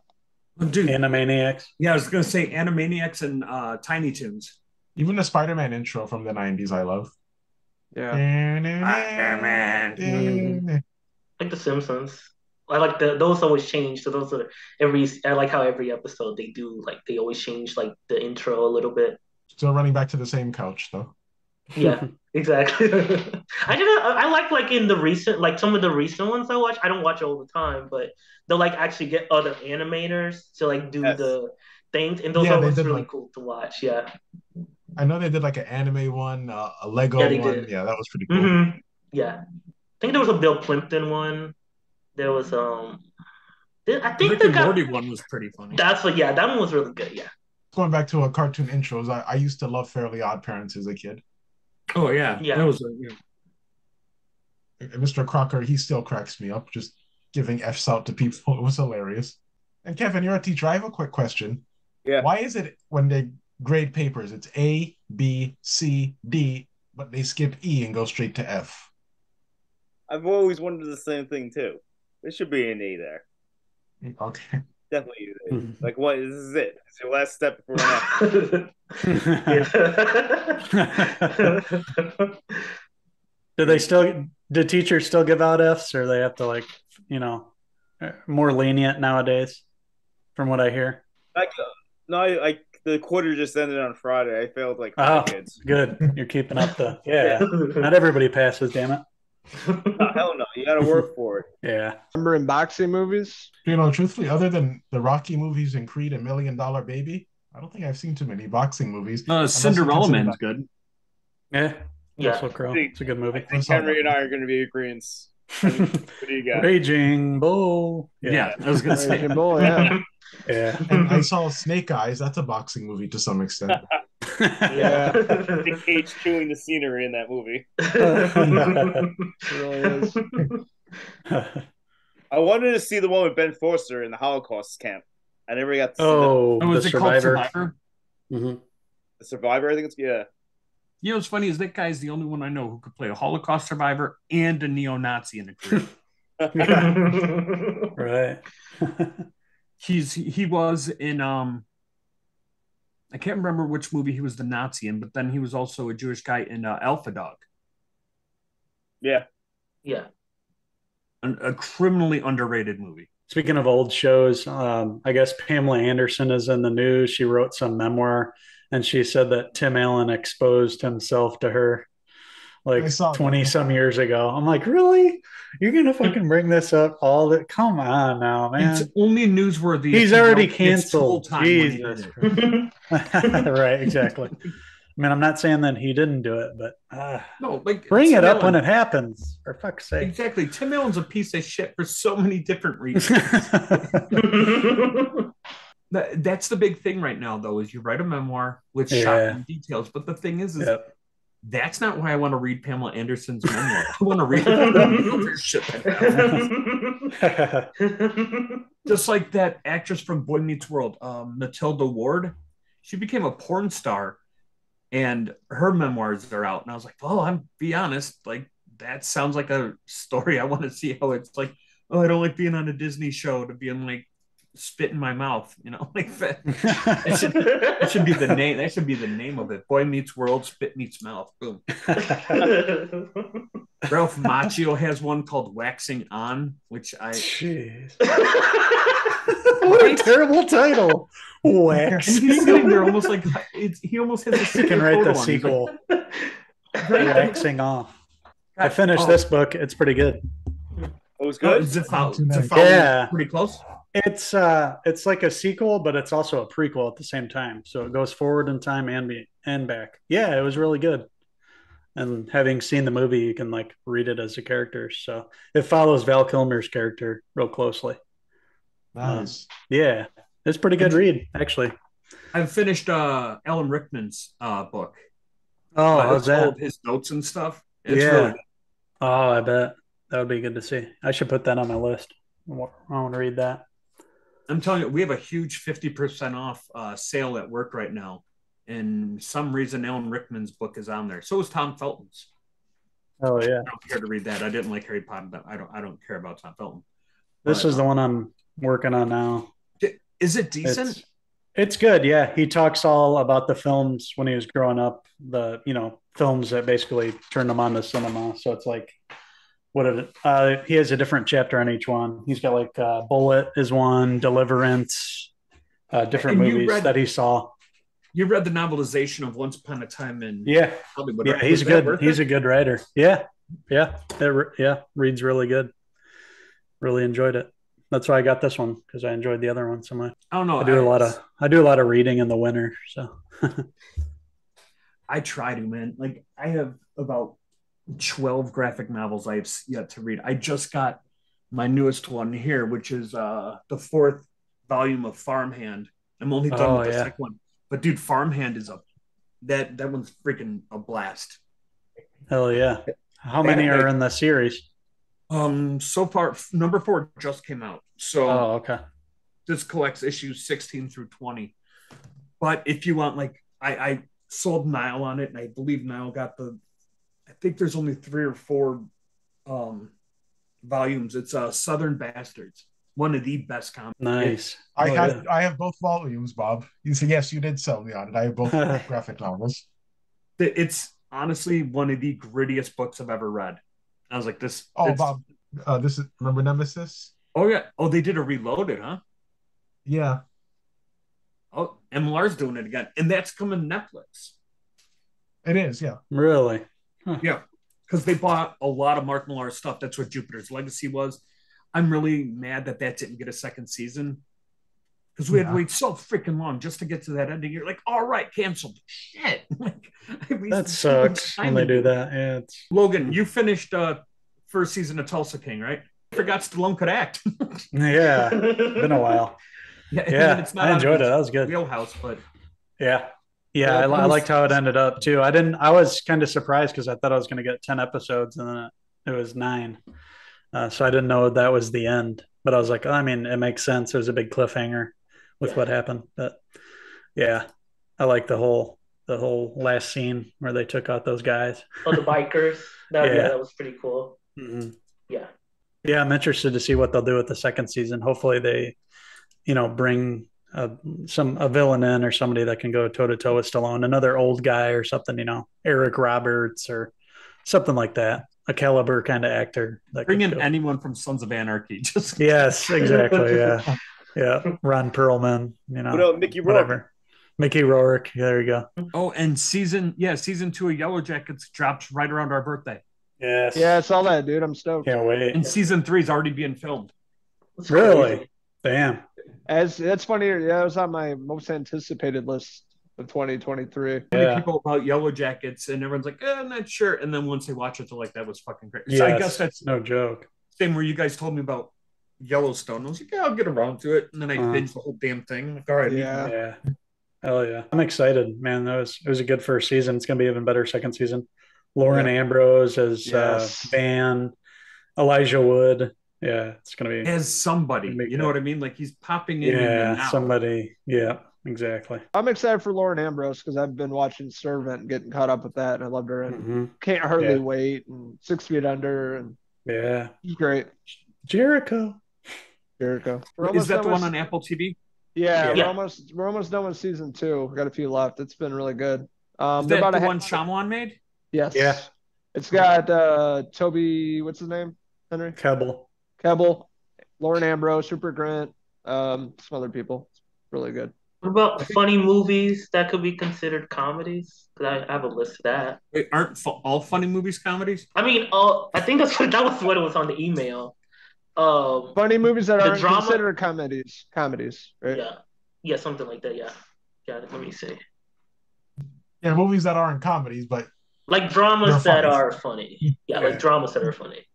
Dude, Animaniacs. Yeah, I was gonna say Animaniacs and Tiny Toons. Even the Spider-Man intro from the 90s, I love. Yeah. Like The Simpsons. I like those always change. So those are I like how every episode they do, like, they always change, like, the intro a little bit. Still running back to the same couch, though. Yeah, exactly. I like in the recent, like, some of the recent ones I watch. I don't watch all the time, but they'll, like, actually get other animators to, like, do the things. And those are always really cool to watch. Yeah. I know they did like an anime one, a Lego Yeah, they one. did. Yeah, that was pretty cool. Yeah, I think there was a Bill Plimpton one. There was I The think Rick they and got Morty one was pretty funny. that's what. Yeah, that one was really good. Yeah. Going back to cartoon intros, I used to love Fairly Odd Parents as a kid. Oh yeah, Yeah. that was Mr. Crocker, he still cracks me up, just giving F's out to people. It was hilarious. And Kevin, you're a teacher. I have a quick question. Yeah. Why is it when they grade papers, it's A, B, C, D, but they skip E and go straight to F? I've always wondered the same thing too. There should be an E there. Okay. Definitely an E. Like, what? This is it. It's your last step before an F. Do teachers still give out Fs, or they have to more lenient nowadays, from what I hear? The quarter just ended on Friday. I failed like 5 kids. Good. You're keeping up not everybody passes, damn it. No, hell no. You got to work for it. Yeah. Remember in boxing movies? Truthfully, other than the Rocky movies and Creed and $1 Million Baby, I don't think I've seen too many boxing movies. Cinderella Man's good. Yeah. Yeah. Russell Crowe. It's a good movie. I think Henry and I are going to be agreeing. What do you got? Raging Bull. Yeah, I was going to say. Raging Bull, yeah. Yeah. And I saw Snake Eyes. That's a boxing movie to some extent. Yeah. Nick Cage chewing the scenery in that movie. It really is. I wanted to see the one with Ben Foster in the Holocaust camp. I never got to see the Was it called Survivor. Survivor? Mm-hmm. The Survivor. I think it's You know what's funny is that guy's the only one I know who could play a Holocaust survivor and a neo-Nazi in a career. Right. He was in I can't remember which movie he was the Nazi in, but then he was also a Jewish guy in Alpha Dog. Yeah. Yeah. A criminally underrated movie. Speaking of old shows, I guess Pamela Anderson is in the news. She wrote some memoir, and she said that Tim Allen exposed himself to her like 20-some years ago. I'm like, really? You're going to fucking bring this up all the... Come on now, man. It's only newsworthy. He's already canceled. Jesus. Right, exactly. I mean, I'm not saying that he didn't do it, but no, like bring it up when it happens, for fuck's sake. Exactly. Tim Allen's a piece of shit for so many different reasons. That's the big thing right now, though, is you write a memoir with shocking details. But the thing is that's not why I want to read Pamela Anderson's memoir. I want to read other shit. Just like that actress from Boy Meets World, Matilda Ward. She became a porn star, and her memoirs are out. And I was like, well, I'm be honest, like that sounds like a story. I want to see how it's like. Oh, I don't like being on a Disney show to being like spit in my mouth, like that. That should be the name. That should be the name of it. Boy Meets World, Spit Meets Mouth. Boom. Ralph Macchio has one called Waxing On, which I. Jeez. What a terrible title. Wax. And he's sitting there almost like he almost has a You can write the sequel. Waxing Off. I finished this book. It's pretty good. It was good. Is it pretty close? It's like a sequel, but it's also a prequel at the same time. So it goes forward in time and back. Yeah, it was really good. And having seen the movie, you can like read it as a character. So it follows Val Kilmer's character real closely. Nice. Yeah, it's a pretty good read, actually. I've finished Alan Rickman's book. Oh, how's that? His notes and stuff. It's really good. Oh, I bet. That would be good to see. I should put that on my list. I want to read that. I'm telling you, we have a huge 50% off sale at work right now. And some reason Alan Rickman's book is on there. So is Tom Felton's. Oh yeah. I don't care to read that. I didn't like Harry Potter, but I don't care about Tom Felton. This is the one I'm working on now. Is it decent? It's good, yeah. He talks all about the films when he was growing up, the films that basically turned him on to cinema. So it's like he has a different chapter on each one. He's got like Bullet is one, Deliverance, different movies that he saw. You read the novelization of Once Upon a Time in Hollywood. Yeah, he's good. He's a good writer. Yeah. Reads really good. Really enjoyed it. That's why I got this one, because I enjoyed the other one so much. I don't know. I do a lot of reading in the winter, so. I try to, man. Like, I have about 12 graphic novels I have yet to read. I just got my newest one here, which is the 4th volume of Farmhand. I'm only done with the second one. But dude, Farmhand is that one's freaking a blast. Hell yeah. How many are in the series? So far, number 4 just came out. So okay. This collects issues 16 through 20. But if you want, like, I sold Niall on it, and I believe Niall got I think there's only 3 or 4 volumes. It's Southern Bastards, one of the best comics. Nice. I have both volumes, Bob. You said yes, you did sell me on it. I have both graphic novels. It's honestly one of the grittiest books I've ever read. I was like, this. Oh, Bob, this is, remember Nemesis? Oh yeah. Oh, they did a Reloaded, huh? Yeah. Oh, MLR's doing it again, and that's coming to Netflix. It is, yeah. Really? Huh. Yeah, because they bought a lot of Mark Millar's stuff. That's what Jupiter's Legacy was. I'm really mad that didn't get a second season, because we had to wait so freaking long just to get to that ending. You're like, all right, canceled. Shit. That sucks when they do that. Yeah. Logan, you finished first season of Tulsa King, right? I forgot Stallone could act. Yeah, been a while. Yeah, it's not I enjoyed it. That was good. Wheelhouse, but yeah, I liked how it ended up too. I was kind of surprised because I thought I was going to get 10 episodes, and then it was 9. So I didn't know that was the end. But I was like, I mean, it makes sense. There's a big cliffhanger with what happened. But yeah, I like the whole last scene where they took out those guys. Oh, the bikers. That was pretty cool. Mm-hmm. Yeah. Yeah, I'm interested to see what they'll do with the second season. Hopefully they, bring a villain in or somebody that can go toe to toe with Stallone, another old guy or something, Eric Roberts or something like that. A caliber kind of actor. That bring in anyone from Sons of Anarchy. Just yes, exactly. Yeah. Ron Perlman. Mickey Rourke. Whatever. Mickey Rourke. There you go. Oh, and season 2 of Yellow Jackets drops right around our birthday. Yes. Yeah, I saw that, dude. I'm stoked. Can't wait. And season 3 is already being filmed. Really? Damn. That's funny. Yeah, it was on my most anticipated list of 2023. Many people about Yellow Jackets, and everyone's like, I'm not sure. And then once they watch it, they're like, that was fucking great. Yes, so I guess that's no joke. Same where you guys told me about Yellowstone. I was like, yeah, I'll get around to it. And then I binged the whole damn thing. I'm like, all right. Yeah. Hell yeah. I'm excited, man. It was a good first season. It's going to be even better second season. Lauren Ambrose as Van, Elijah Wood. Yeah, it's going to be. As somebody, you know what I mean? Like he's popping in. Yeah, somebody. Yeah, exactly. I'm excited for Lauren Ambrose because I've been watching Servant and getting caught up with that, and I loved her. And Can't Hardly Wait and 6 Feet Under. And she's great. Jericho. Is that the one on Apple TV? Yeah. We're almost done with season 2. We got a few left. It's been really good. Is that about the one Shyamalan made? Yes. Yeah. It's got Toby, what's his name? Henry? Kebbell, Lauren Ambrose, Rupert Grant, some other people. It's really good. What about funny movies that could be considered comedies? Because I have a list of that. Wait, aren't all funny movies comedies? I mean, I think that was what it was on the email. Funny movies that aren't considered comedies, right? Yeah, something like that. Yeah, let me see. Yeah, movies that aren't comedies, but like dramas that are funny. Yeah, like dramas that are funny.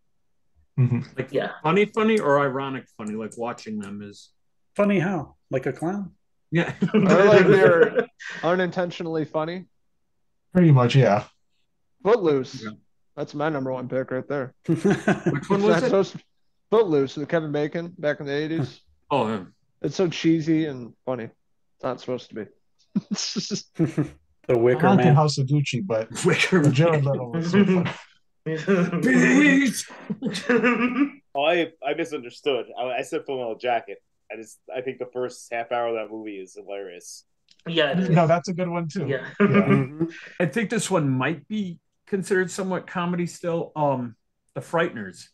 Mm-hmm. Like funny or ironic funny. Like watching them is funny. How? Like a clown? Yeah. Or like they're unintentionally funny. Pretty much, yeah. Footloose. Yeah. That's my number 1 pick right there. Which one was it? Footloose with Kevin Bacon back in the 80s. Oh, yeah. It's so cheesy and funny. It's not supposed to be. The Wicker Man. House of Gucci, but Jared Leto was so funny. I misunderstood. I said Full Metal Jacket. I think the first half hour of that movie is hilarious. Yeah. No, that's a good one too. Yeah. I think this one might be considered somewhat comedy still. The Frighteners,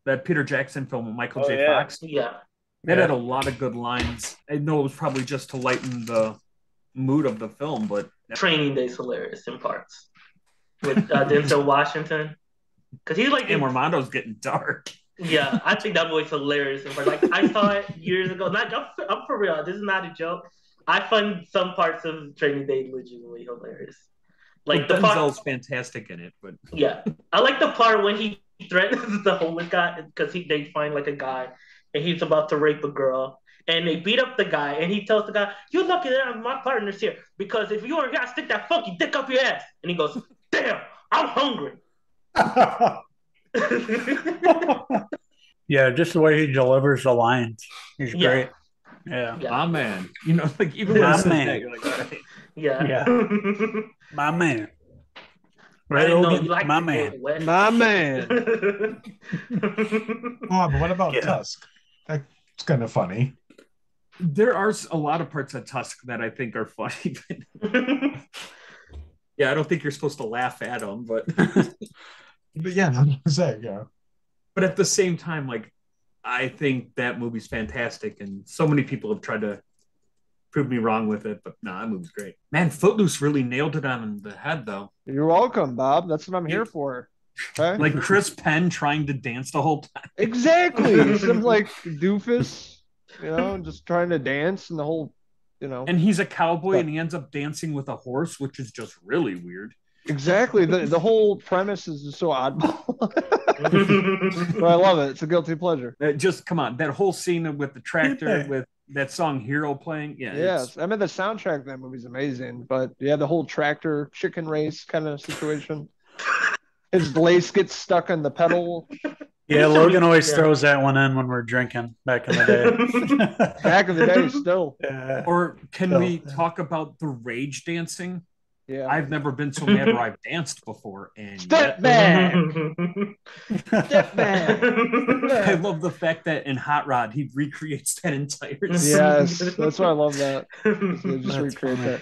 that Peter Jackson film with Michael J. Fox. Yeah. That had a lot of good lines. I know it was probably just to lighten the mood of the film, but Training Day's hilarious in parts with Denzel Washington. Because he's like, and Armando's getting dark. Yeah, I think that boy's hilarious. Like I saw it years ago. I'm for real. This is not a joke. I find some parts of Training Day legitimately hilarious. Like the Denzel's fantastic in it, but yeah, I like the part when he threatens the homeless guy because they find like a guy and he's about to rape a girl. And they beat up the guy, and he tells the guy, "You're lucky that my partner's here, because if you weren't here, I'd stick that funky dick up your ass." And he goes, "Damn, I'm hungry." Yeah, just the way he delivers the lines. He's great. Yeah. My man. You know, like even when My he says man. that, you're like, all right. Yeah. My man. I didn't know you Rogan, liked my to man. go west. My man. Oh, but what about Tusk? That's kind of funny. There are a lot of parts of Tusk that I think are funny. Yeah, I don't think you're supposed to laugh at them, but yeah, I'm saying, yeah. But at the same time, like, I think that movie's fantastic, and so many people have tried to prove me wrong with it, but no, that movie's great. Man, Footloose really nailed it on the head, though. You're welcome, Bob. That's what I'm here for. Okay? Like Chris Penn trying to dance the whole time. Exactly. Some like doofus, just trying to dance and the whole, And he's a cowboy and he ends up dancing with a horse, which is just really weird. Exactly. The whole premise is just so oddball. But I love it. It's a guilty pleasure. Just come on. That whole scene with the tractor with that song Hero playing. Yeah. Yes. I mean, the soundtrack of that movie's amazing. But yeah, the whole tractor chicken race kind of situation. His lace gets stuck on the pedal. Yeah, Logan always throws that one in when we're drinking back in the day. Back in the day, still. Yeah. Or can we talk about the rage dancing? Yeah. I've never been so mad where I've danced before. And Step back. Step back. I love the fact that in Hot Rod he recreates that entire scene. Yes, that's why I love that. They just recreate that.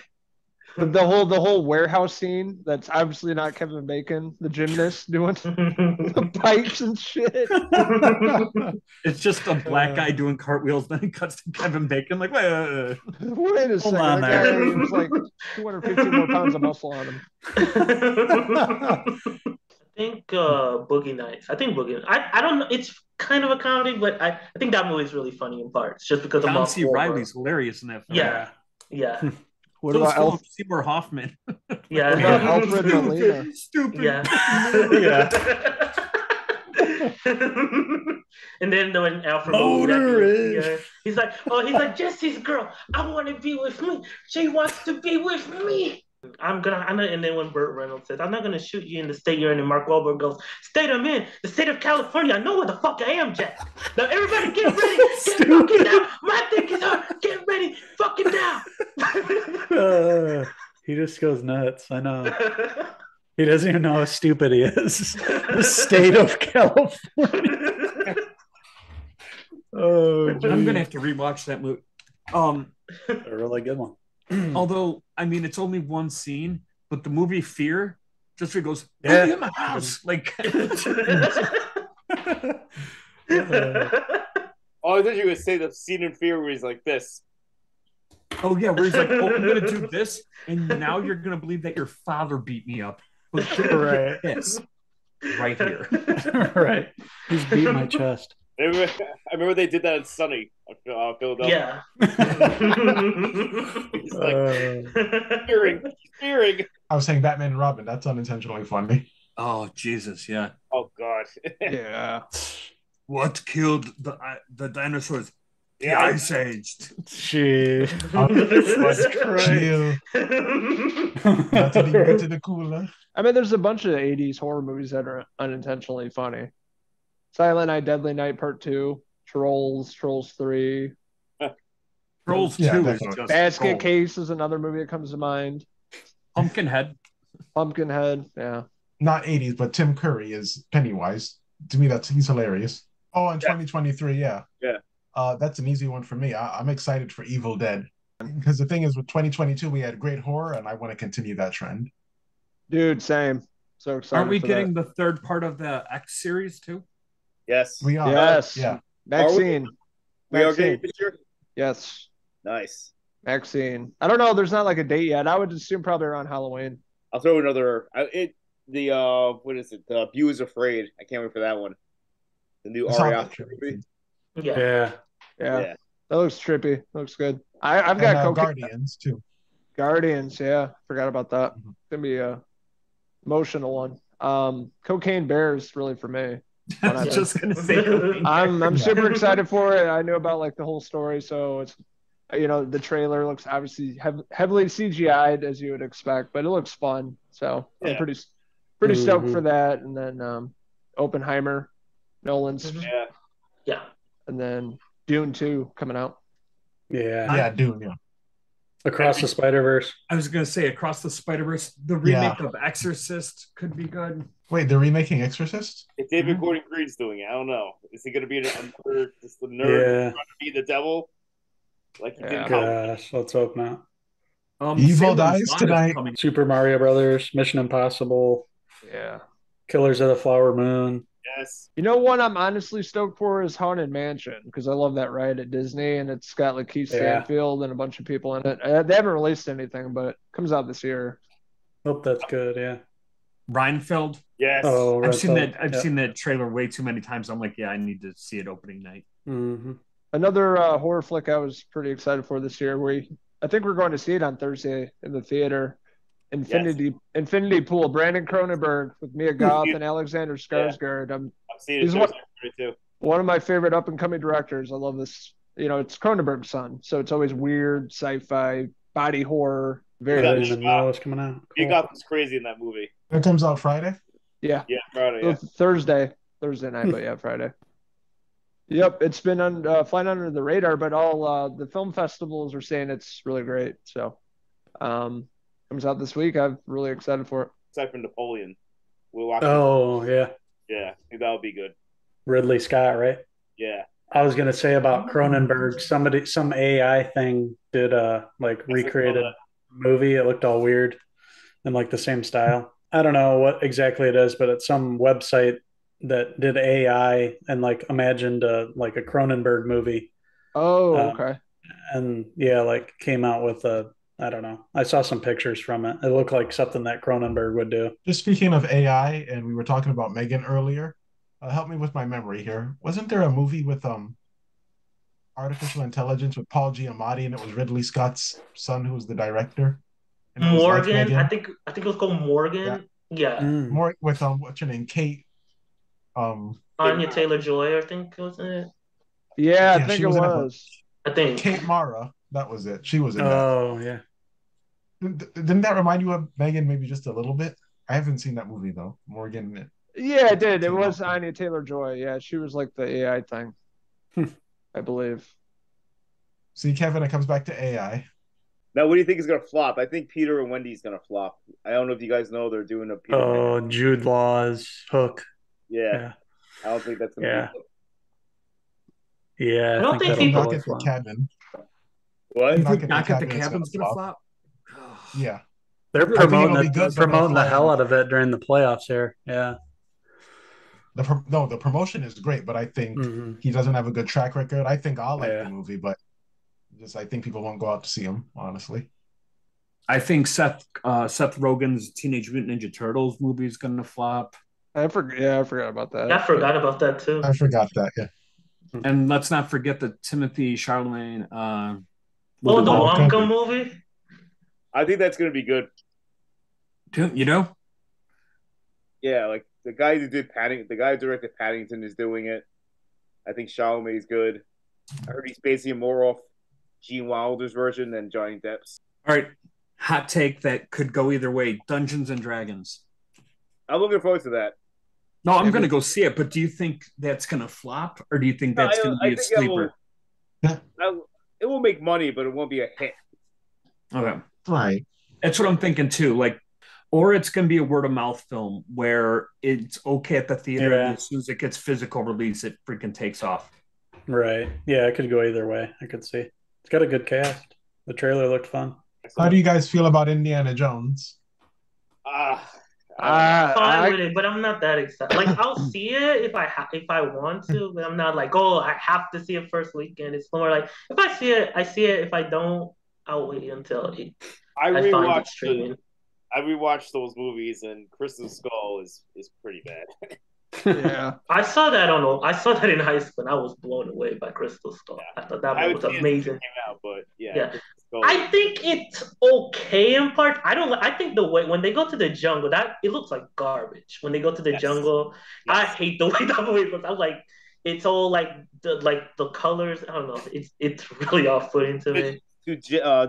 But the whole warehouse scene, that's obviously not Kevin Bacon, the gymnast doing the pipes and shit. It's just a black guy doing cartwheels, then it cuts to Kevin Bacon. Like, wait a second. Hold on there. Guy was like 250 more pounds of muscle on him. I think Boogie Nights. I don't know. It's kind of a comedy, but I think that movie is really funny in parts, just because John C. Reilly's hilarious in that film. Yeah. What about Seymour Hoffman? Yeah. What about Alfred Molina? Stupid. Yeah. And then when Alfred Molina, he's like, Jesse's girl. I want to be with me. She wants to be with me. And then when Burt Reynolds says, "I'm not gonna shoot you in the state you're in," and Mark Wahlberg goes, "State I'm in, the state of California. I know where the fuck I am, Jack. Now everybody get ready, get fucking down. My dick is hard. Get ready, fucking down." He just goes nuts. I know. He doesn't even know how stupid he is. The state of California. I'm gonna have to rewatch that movie. A really good one. Although, I mean, it's only one scene, but the movie Fear just goes, "Hey, in my house!" Like, oh, I thought you would say the scene in Fear where he's like this. Oh yeah, where he's like, "Oh, I'm gonna do this, and now you're gonna believe that your father beat me up." But right, this right here, right. He's beating my chest. I remember they did that in Sunny, Philadelphia. Yeah. He's like, fearing. I was saying Batman and Robin. That's unintentionally funny. Oh Jesus, yeah. Oh God. Yeah. What killed the dinosaurs? The Yeah. Ice Age. Shit. Chill. Not to get to the cooler. I mean, there's a bunch of 80s horror movies that are unintentionally funny. Silent Night, Deadly Night Part 2, Trolls 3. Trolls 2 is just Basket gold. Case is another movie that comes to mind. Pumpkinhead, yeah. Not 80s, but Tim Curry is Pennywise. To me, he's hilarious. Oh, in 2023, yeah. Yeah. That's an easy one for me. I'm excited for Evil Dead. Because the thing is, with 2022, we had great horror, and I want to continue that trend. Dude, same. So excited. Aren't we for getting that. the third part of the X series too? Yes. We are. Yes. Yeah. Vaccine. We are getting this year? Yes. Nice. Vaccine. I don't know. There's not like a date yet. I would assume probably around Halloween. I'll throw another. What is it? The Beau is Afraid. I can't wait for that one. The new I saw Ari that Aster trailer. movie. Yeah. Yeah. That looks trippy. Looks good. I've got Guardians too. Guardians. Yeah. Forgot about that. It's gonna be emotional one. Cocaine Bear is really for me. I was just gonna say Cocaine Bear. I'm super excited for it. I knew about like the whole story, so it's the trailer looks obviously heavily CGI'd as you would expect, but it looks fun. So I'm pretty stoked for that. And then Oppenheimer, Nolan's, yeah, and then Dune 2 coming out. Yeah, Dune, yeah. Across the Spider-Verse. I was gonna say Across the Spider-Verse. The remake of Exorcist could be good. Wait, they're remaking Exorcist? If David Gordon Green's doing it, I don't know. Is he gonna be just the nerd trying to be the devil? Like he did. Gosh, let's hope not. Evil dies tonight. Super Mario Brothers, Mission Impossible. Yeah. Killers of the Flower Moon. Yes. You know what I'm honestly stoked for is Haunted Mansion, because I love that ride at Disney, and it's got like Keith Stanfield and a bunch of people in it. They haven't released anything, but it comes out this year. Hope that's good. Yeah. Reinfeld. Yes. Oh, I've seen that. I've seen that trailer way too many times. I'm like, I need to see it opening night. Mm-hmm. Another horror flick I was pretty excited for this year. I think we're going to see it on Thursday in the theater. Infinity Pool. Brandon Cronenberg with Mia Goth and Alexander Skarsgård. I've seen it too. One of my favorite up and coming directors. I love this. It's Cronenberg's son, so it's always weird sci-fi, body horror. Very. I didn't even know what's coming out. Mia Goth was crazy in that movie. It comes out Friday. Yeah. Yeah, Friday. Yeah. Thursday night, but yeah, Friday. Yep, it's been flying under the radar, but all the film festivals are saying it's really great. So, comes out this week. I'm really excited for it. Aside from Napoleon, we'll watch. Oh yeah, I think that'll be good. Ridley Scott, right? Yeah. I was gonna say about Cronenberg. Some AI thing did recreated movie. It looked all weird in like the same style. I don't know what exactly it is, but it's some website that did AI and like imagined like a Cronenberg movie. Oh, okay. And came out with I don't know. I saw some pictures from it. It looked like something that Cronenberg would do. Just speaking of AI, and we were talking about Megan earlier. Help me with my memory here. Wasn't there a movie with artificial intelligence with Paul Giamatti, and it was Ridley Scott's son who was the director? Morgan, I think it was called Morgan. Yeah. More with what's her name? Kate. Anya Taylor-Joy, I think was it. Yeah, I think it was. I think Kate Mara. That was it. She was in that. Oh yeah. Didn't that remind you of Megan? Maybe just a little bit. I haven't seen that movie though. Morgan. Yeah, it did. It was Anya Taylor-Joy. Yeah, she was like the AI thing, I believe. See, Kevin, it comes back to AI. Now, what do you think is going to flop? I think Peter and Wendy's going to flop. I don't know if you guys know they're doing a Peter. Oh, Jude Law's Hook. Yeah. I don't think that's going to be. Yeah, I don't think people knock at the cabin. What? You think Knock at the Cabin's going to flop? Yeah. They're promoting the hell out of it during the playoffs here. Yeah. The promotion is great, but I think he doesn't have a good track record. I think I'll like the movie, but I think people won't go out to see him, honestly. I think Seth Rogen's Teenage Mutant Ninja Turtles movie is going to flop. I forgot about that. I forgot about that too. I forgot that, yeah. And let's not forget the Timothy Chalamet. The Wonka movie? I think that's going to be good. You know? Yeah, like the guy who directed Paddington is doing it. I think Chalamet's good. I heard he's basing more off Gene Wilder's version than Johnny Depp's. All right. Hot take that could go either way. Dungeons and Dragons. I'm looking forward to that. No, I'm going to go see it, but do you think that's going to flop, or do you think that's going to be a sleeper? It will make money, but it won't be a hit. Okay. Right. That's what I'm thinking too. Or it's going to be a word of mouth film where it's okay at the theater, and as soon as it gets physical release, it freaking takes off. Right. Yeah, it could go either way. I could see. It's got a good cast. The trailer looked fun. How do you guys feel about Indiana Jones? Fine with it, but I'm not that excited. I'll see it if I want to, but I'm not like, I have to see it first weekend. It's more like if I see it, I see it. If I don't, I'll wait until I rewatched those movies, and Crystal Skull is pretty bad. Yeah, I saw that in high school, and I was blown away by Crystal Skull. I thought that was amazing. Came out, but I think it's okay in part. I think the way when they go to the jungle, that it looks like garbage. When they go to the jungle, I hate the way that movie looks. I'm like, it's all like the colors. I don't know. It's really off-putting to me. Too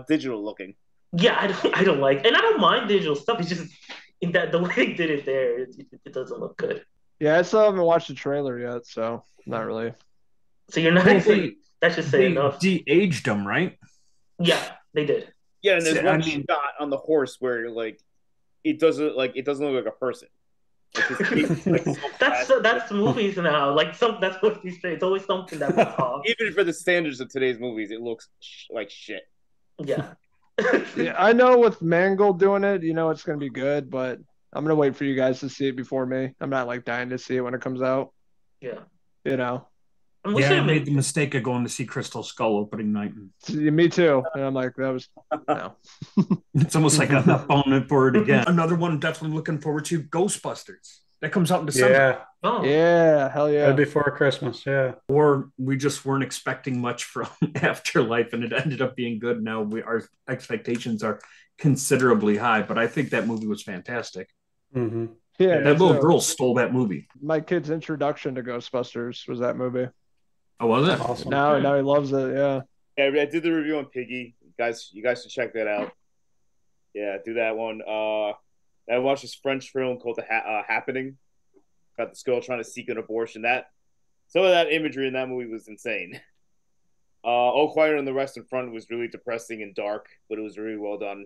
digital looking. Yeah, I don't like, and I don't mind digital stuff. It's just in that the way they did it there, it doesn't look good. Yeah, I still haven't watched the trailer yet, so not really. So you're not. That should say enough. They de-aged them, right? Yeah, they did. Yeah, and there's one shot on the horse where like it doesn't look like a person. Like, that's movies now. Like that's what these say. It's always something that looks off. Even for the standards of today's movies, it looks like shit. Yeah. Yeah, I know with Mangold doing it, it's going to be good, but I'm going to wait for you guys to see it before me. I'm not like dying to see it when it comes out. Yeah. I made the mistake of going to see Crystal Skull opening night. Me too. And I'm like, that was no. It's almost like I'm not boning for it again. Another one I'm definitely looking forward to, Ghostbusters. That comes out in December. Yeah. Oh. Yeah, hell yeah. Right before Christmas, yeah. Or we just weren't expecting much from Afterlife, and it ended up being good. Now our expectations are considerably high, but I think that movie was fantastic. Mm-hmm. Yeah, that little girl stole that movie. My kid's introduction to Ghostbusters was that movie. Oh, was it? Awesome. Now he loves it. Yeah. Yeah, I did the review on Piggy. You guys should check that out. Yeah, do that one. I watched this French film called The Happening about this girl trying to seek an abortion. Some of that imagery in that movie was insane. All Quiet on the Western Front was really depressing and dark, but it was really well done.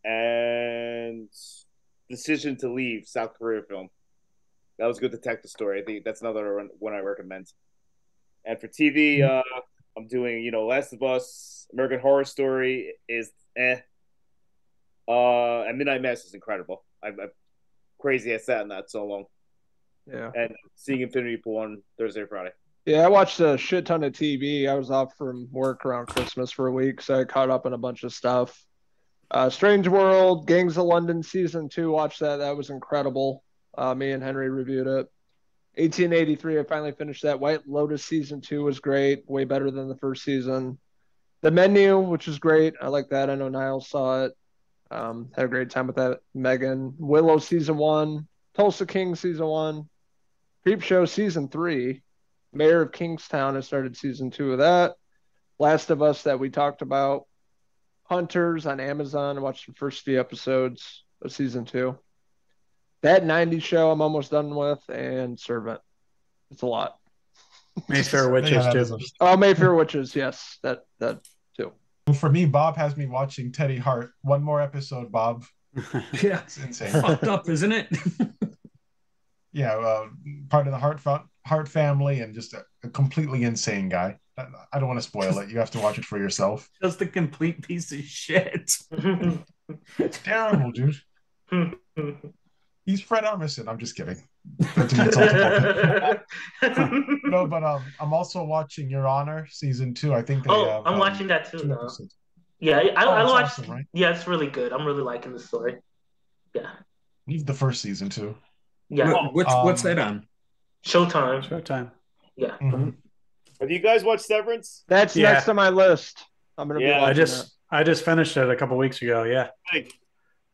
And Decision to Leave, South Korea film. That was a good detective story. I think that's another one I recommend. And for TV, I'm doing, Last of Us, American Horror Story is and Midnight Mass is incredible. I'm crazy I sat in that so long. Yeah. And seeing Infinity Pool on Thursday, Friday. Yeah, I watched a shit ton of TV. I was off from work around Christmas for a week, so I caught up on a bunch of stuff. Strange World, Gangs of London Season 2, watched that. That was incredible. Me and Henry reviewed it. 1883, I finally finished that. White Lotus Season 2 was great, way better than the first season. The Menu, which is great. I like that. I know Niall saw it. Had a great time with that. Megan. Willow Season 1. Tulsa King Season 1. Creep Show Season 3. Mayor of Kingstown, I started Season 2 of that. Last of Us that we talked about. Hunters on Amazon. I watched the first few episodes of Season 2. That 90s show I'm almost done with, and Servant. It's a lot. Mayfair Witches, too. Oh, Mayfair Witches, yes. That too. For me, Bob has me watching Teddy Hart. One more episode, Bob. Yeah. It's insane. Fucked up, isn't it? Yeah, part of the Hart family and just a completely insane guy. I don't want to spoil it. You have to watch it for yourself. Just a complete piece of shit. It's terrible, dude. He's Fred Armisen. I'm just kidding. No, but I'm also watching Your Honor Season 2. I think I'm watching that too. Yeah, I watched. Awesome, right? Yeah, it's really good. I'm really liking the story. Yeah. Leave the first season too. Yeah. What's that on? Showtime. Yeah. Mm-hmm. Have you guys watched Severance? That's next on my list. I'm gonna be watching I just finished it a couple weeks ago. Yeah.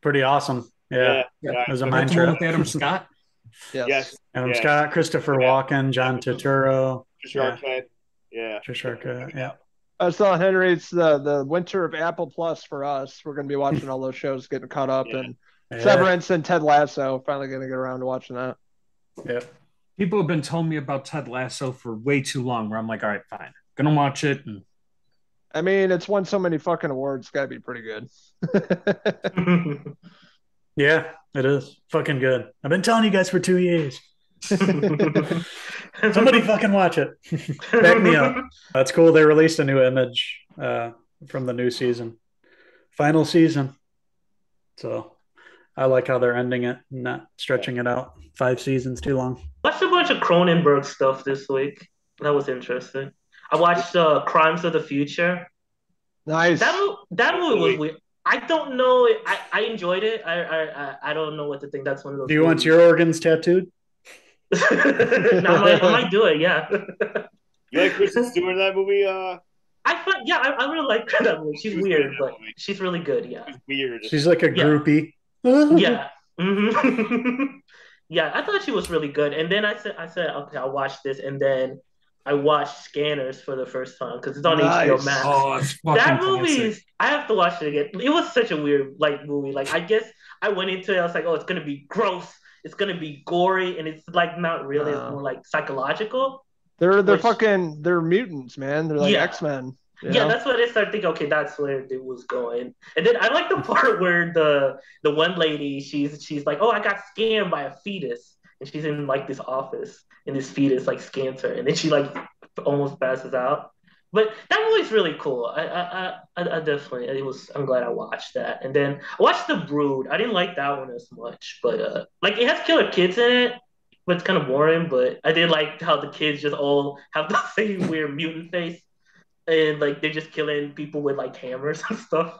Pretty awesome. Yeah. It was a mind trip. With Adam Scott. Yes. Adam Scott, Christopher Walken, John Turturro. Trish Arquette. Yeah. I was telling Henry it's the winter of Apple Plus for us. We're going to be watching all those shows, getting caught up, and Severance and Ted Lasso. Finally going to get around to watching that. Yeah. People have been telling me about Ted Lasso for way too long. Where I'm like, all right, fine, gonna watch it. And... I mean, it's won so many fucking awards. It's got to be pretty good. Yeah, it is fucking good. I've been telling you guys for 2 years. Somebody fucking watch it. Back me up. That's cool. They released a new image from the new season. Final season. So I like how they're ending it, not stretching it out. 5 seasons too long. Watched a bunch of Cronenberg stuff this week. That was interesting. I watched Crimes of the Future. Nice. That movie was weird. I don't know. I enjoyed it. I don't know what to think. That's one of those. Do you want your organs tattooed? I might do it. Yeah. You like Kristen Stewart in that movie? I really like that movie. She's weird, but she's really good. Yeah, She's weird. She's like a groupie. Yeah. Yeah, I thought she was really good. And then I said, okay, I'll watch this. And then I watched Scanners for the first time because it's on HBO Max. Oh, it's that movie I have to watch it again. It was such a weird movie. Like I guess I went into it, I was like, oh, it's gonna be gross, it's gonna be gory, and it's like not really. It's more like psychological. They're mutants, man. They're like X-Men. Yeah, that's what I started thinking. Okay, that's where it was going. And then I like the part where the one lady, she's like, oh, I got scammed by a fetus, and she's in like this office, and this fetus like scans her, and then she like almost passes out. But that movie's really cool. I definitely I'm glad I watched that. And then I watched The Brood. I didn't like that one as much, but like it has killer kids in it, but it's kind of boring. But I did like how the kids just all have the same weird mutant face. And like they're just killing people with like hammers and stuff.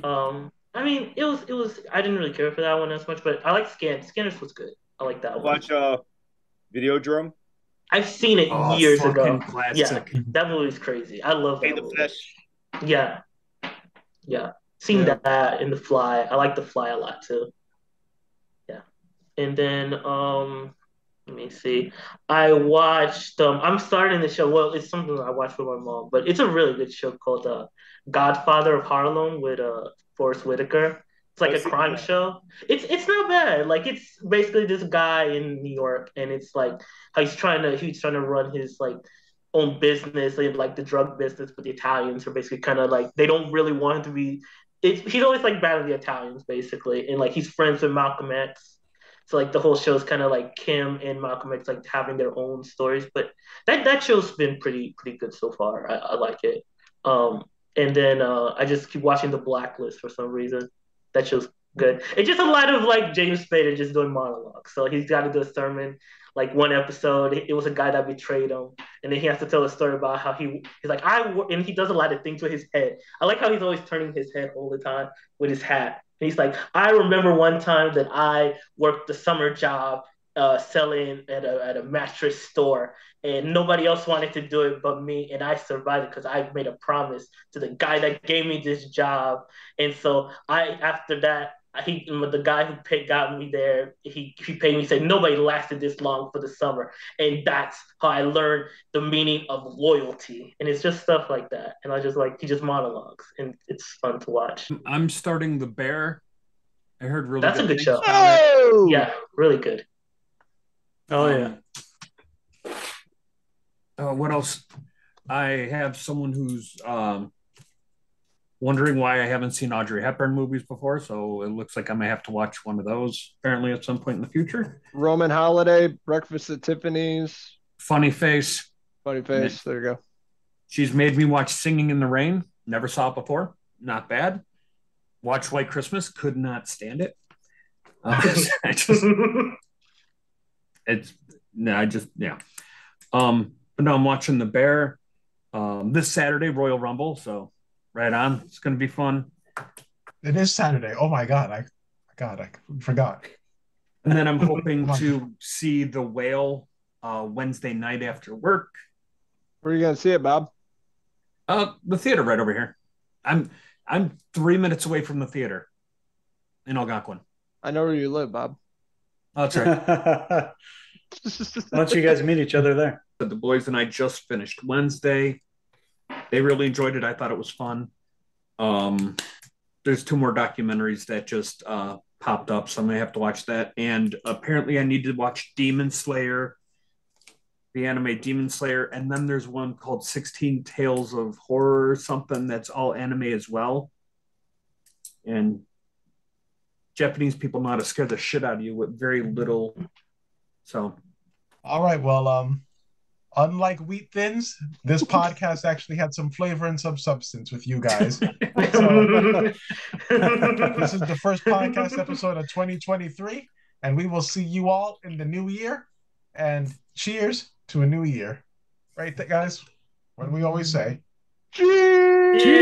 I mean, it was. I didn't really care for that one as much, but I like Scanners was good. I like that one. Watch Videodrome. I've seen it years ago. Classic. Yeah, that movie's crazy. I love that movie. Flesh. Yeah. Seen that in The Fly. I like The Fly a lot too. Yeah, and then let me see. I watched. I'm starting the show. Well, it's something I watched with my mom, but it's a really good show called Godfather of Harlem with Forrest Whitaker. It's like a crime show. It's not bad. Like it's basically this guy in New York, and it's like how he's trying to run his like own business, like the drug business. But the Italians are basically kind of like they don't really want him to be. He's always like bad with the Italians, basically, and like he's friends with Malcolm X. So like the whole show is kind of like Kim and Malcolm X like having their own stories, but that show's been pretty good so far. I like it. And then I just keep watching The Blacklist for some reason. That show's good. It's just a lot of like James Spader just doing monologues. So he's got to do a sermon. Like one episode, it was a guy that betrayed him, and then he has to tell a story about how he's like and he does a lot of things with his head. I like how he's always turning his head all the time with his hat. He's like, I remember one time that I worked the summer job selling at a mattress store, and nobody else wanted to do it but me, and I survived it because I made a promise to the guy that gave me this job. And so after that, the guy who got me there, he paid me, said nobody lasted this long for the summer, and that's how I learned the meaning of loyalty. And it's just stuff like that, and I just like he just monologues, and it's fun to watch. I'm starting The Bear. I heard really that's good a good show. Oh! Yeah, really good. Oh yeah. What else? I have someone who's wondering why I haven't seen Audrey Hepburn movies before, so it looks like I may have to watch one of those apparently at some point in the future. Roman Holiday, Breakfast at Tiffany's. Funny Face. There you go. She's made me watch Singing in the Rain. Never saw it before. Not bad. Watched White Christmas. Could not stand it. But no, I'm watching The Bear this Saturday, Royal Rumble. So right on. It's going to be fun. It is Saturday. Oh my God. I forgot. And then I'm hoping to see The Whale Wednesday night after work. Where are you going to see it, Bob? The theater right over here. I'm 3 minutes away from the theater in Algonquin. I know where you live, Bob. Oh, that's right. Why don't you guys meet each other there? The boys and I just finished Wednesday. They really enjoyed it. I thought it was fun. There's 2 more documentaries that just popped up, so I'm going to have to watch that. And apparently I need to watch Demon Slayer, the anime Demon Slayer. And then there's one called 16 Tales of Horror or something that's all anime as well. And Japanese people know how to scare the shit out of you with very little. So, all right. Well, unlike Wheat Thins, this podcast actually had some flavor and some substance with you guys. So, this is the first podcast episode of 2023, and we will see you all in the new year. And cheers to a new year. Right, guys? What do we always say? Cheers!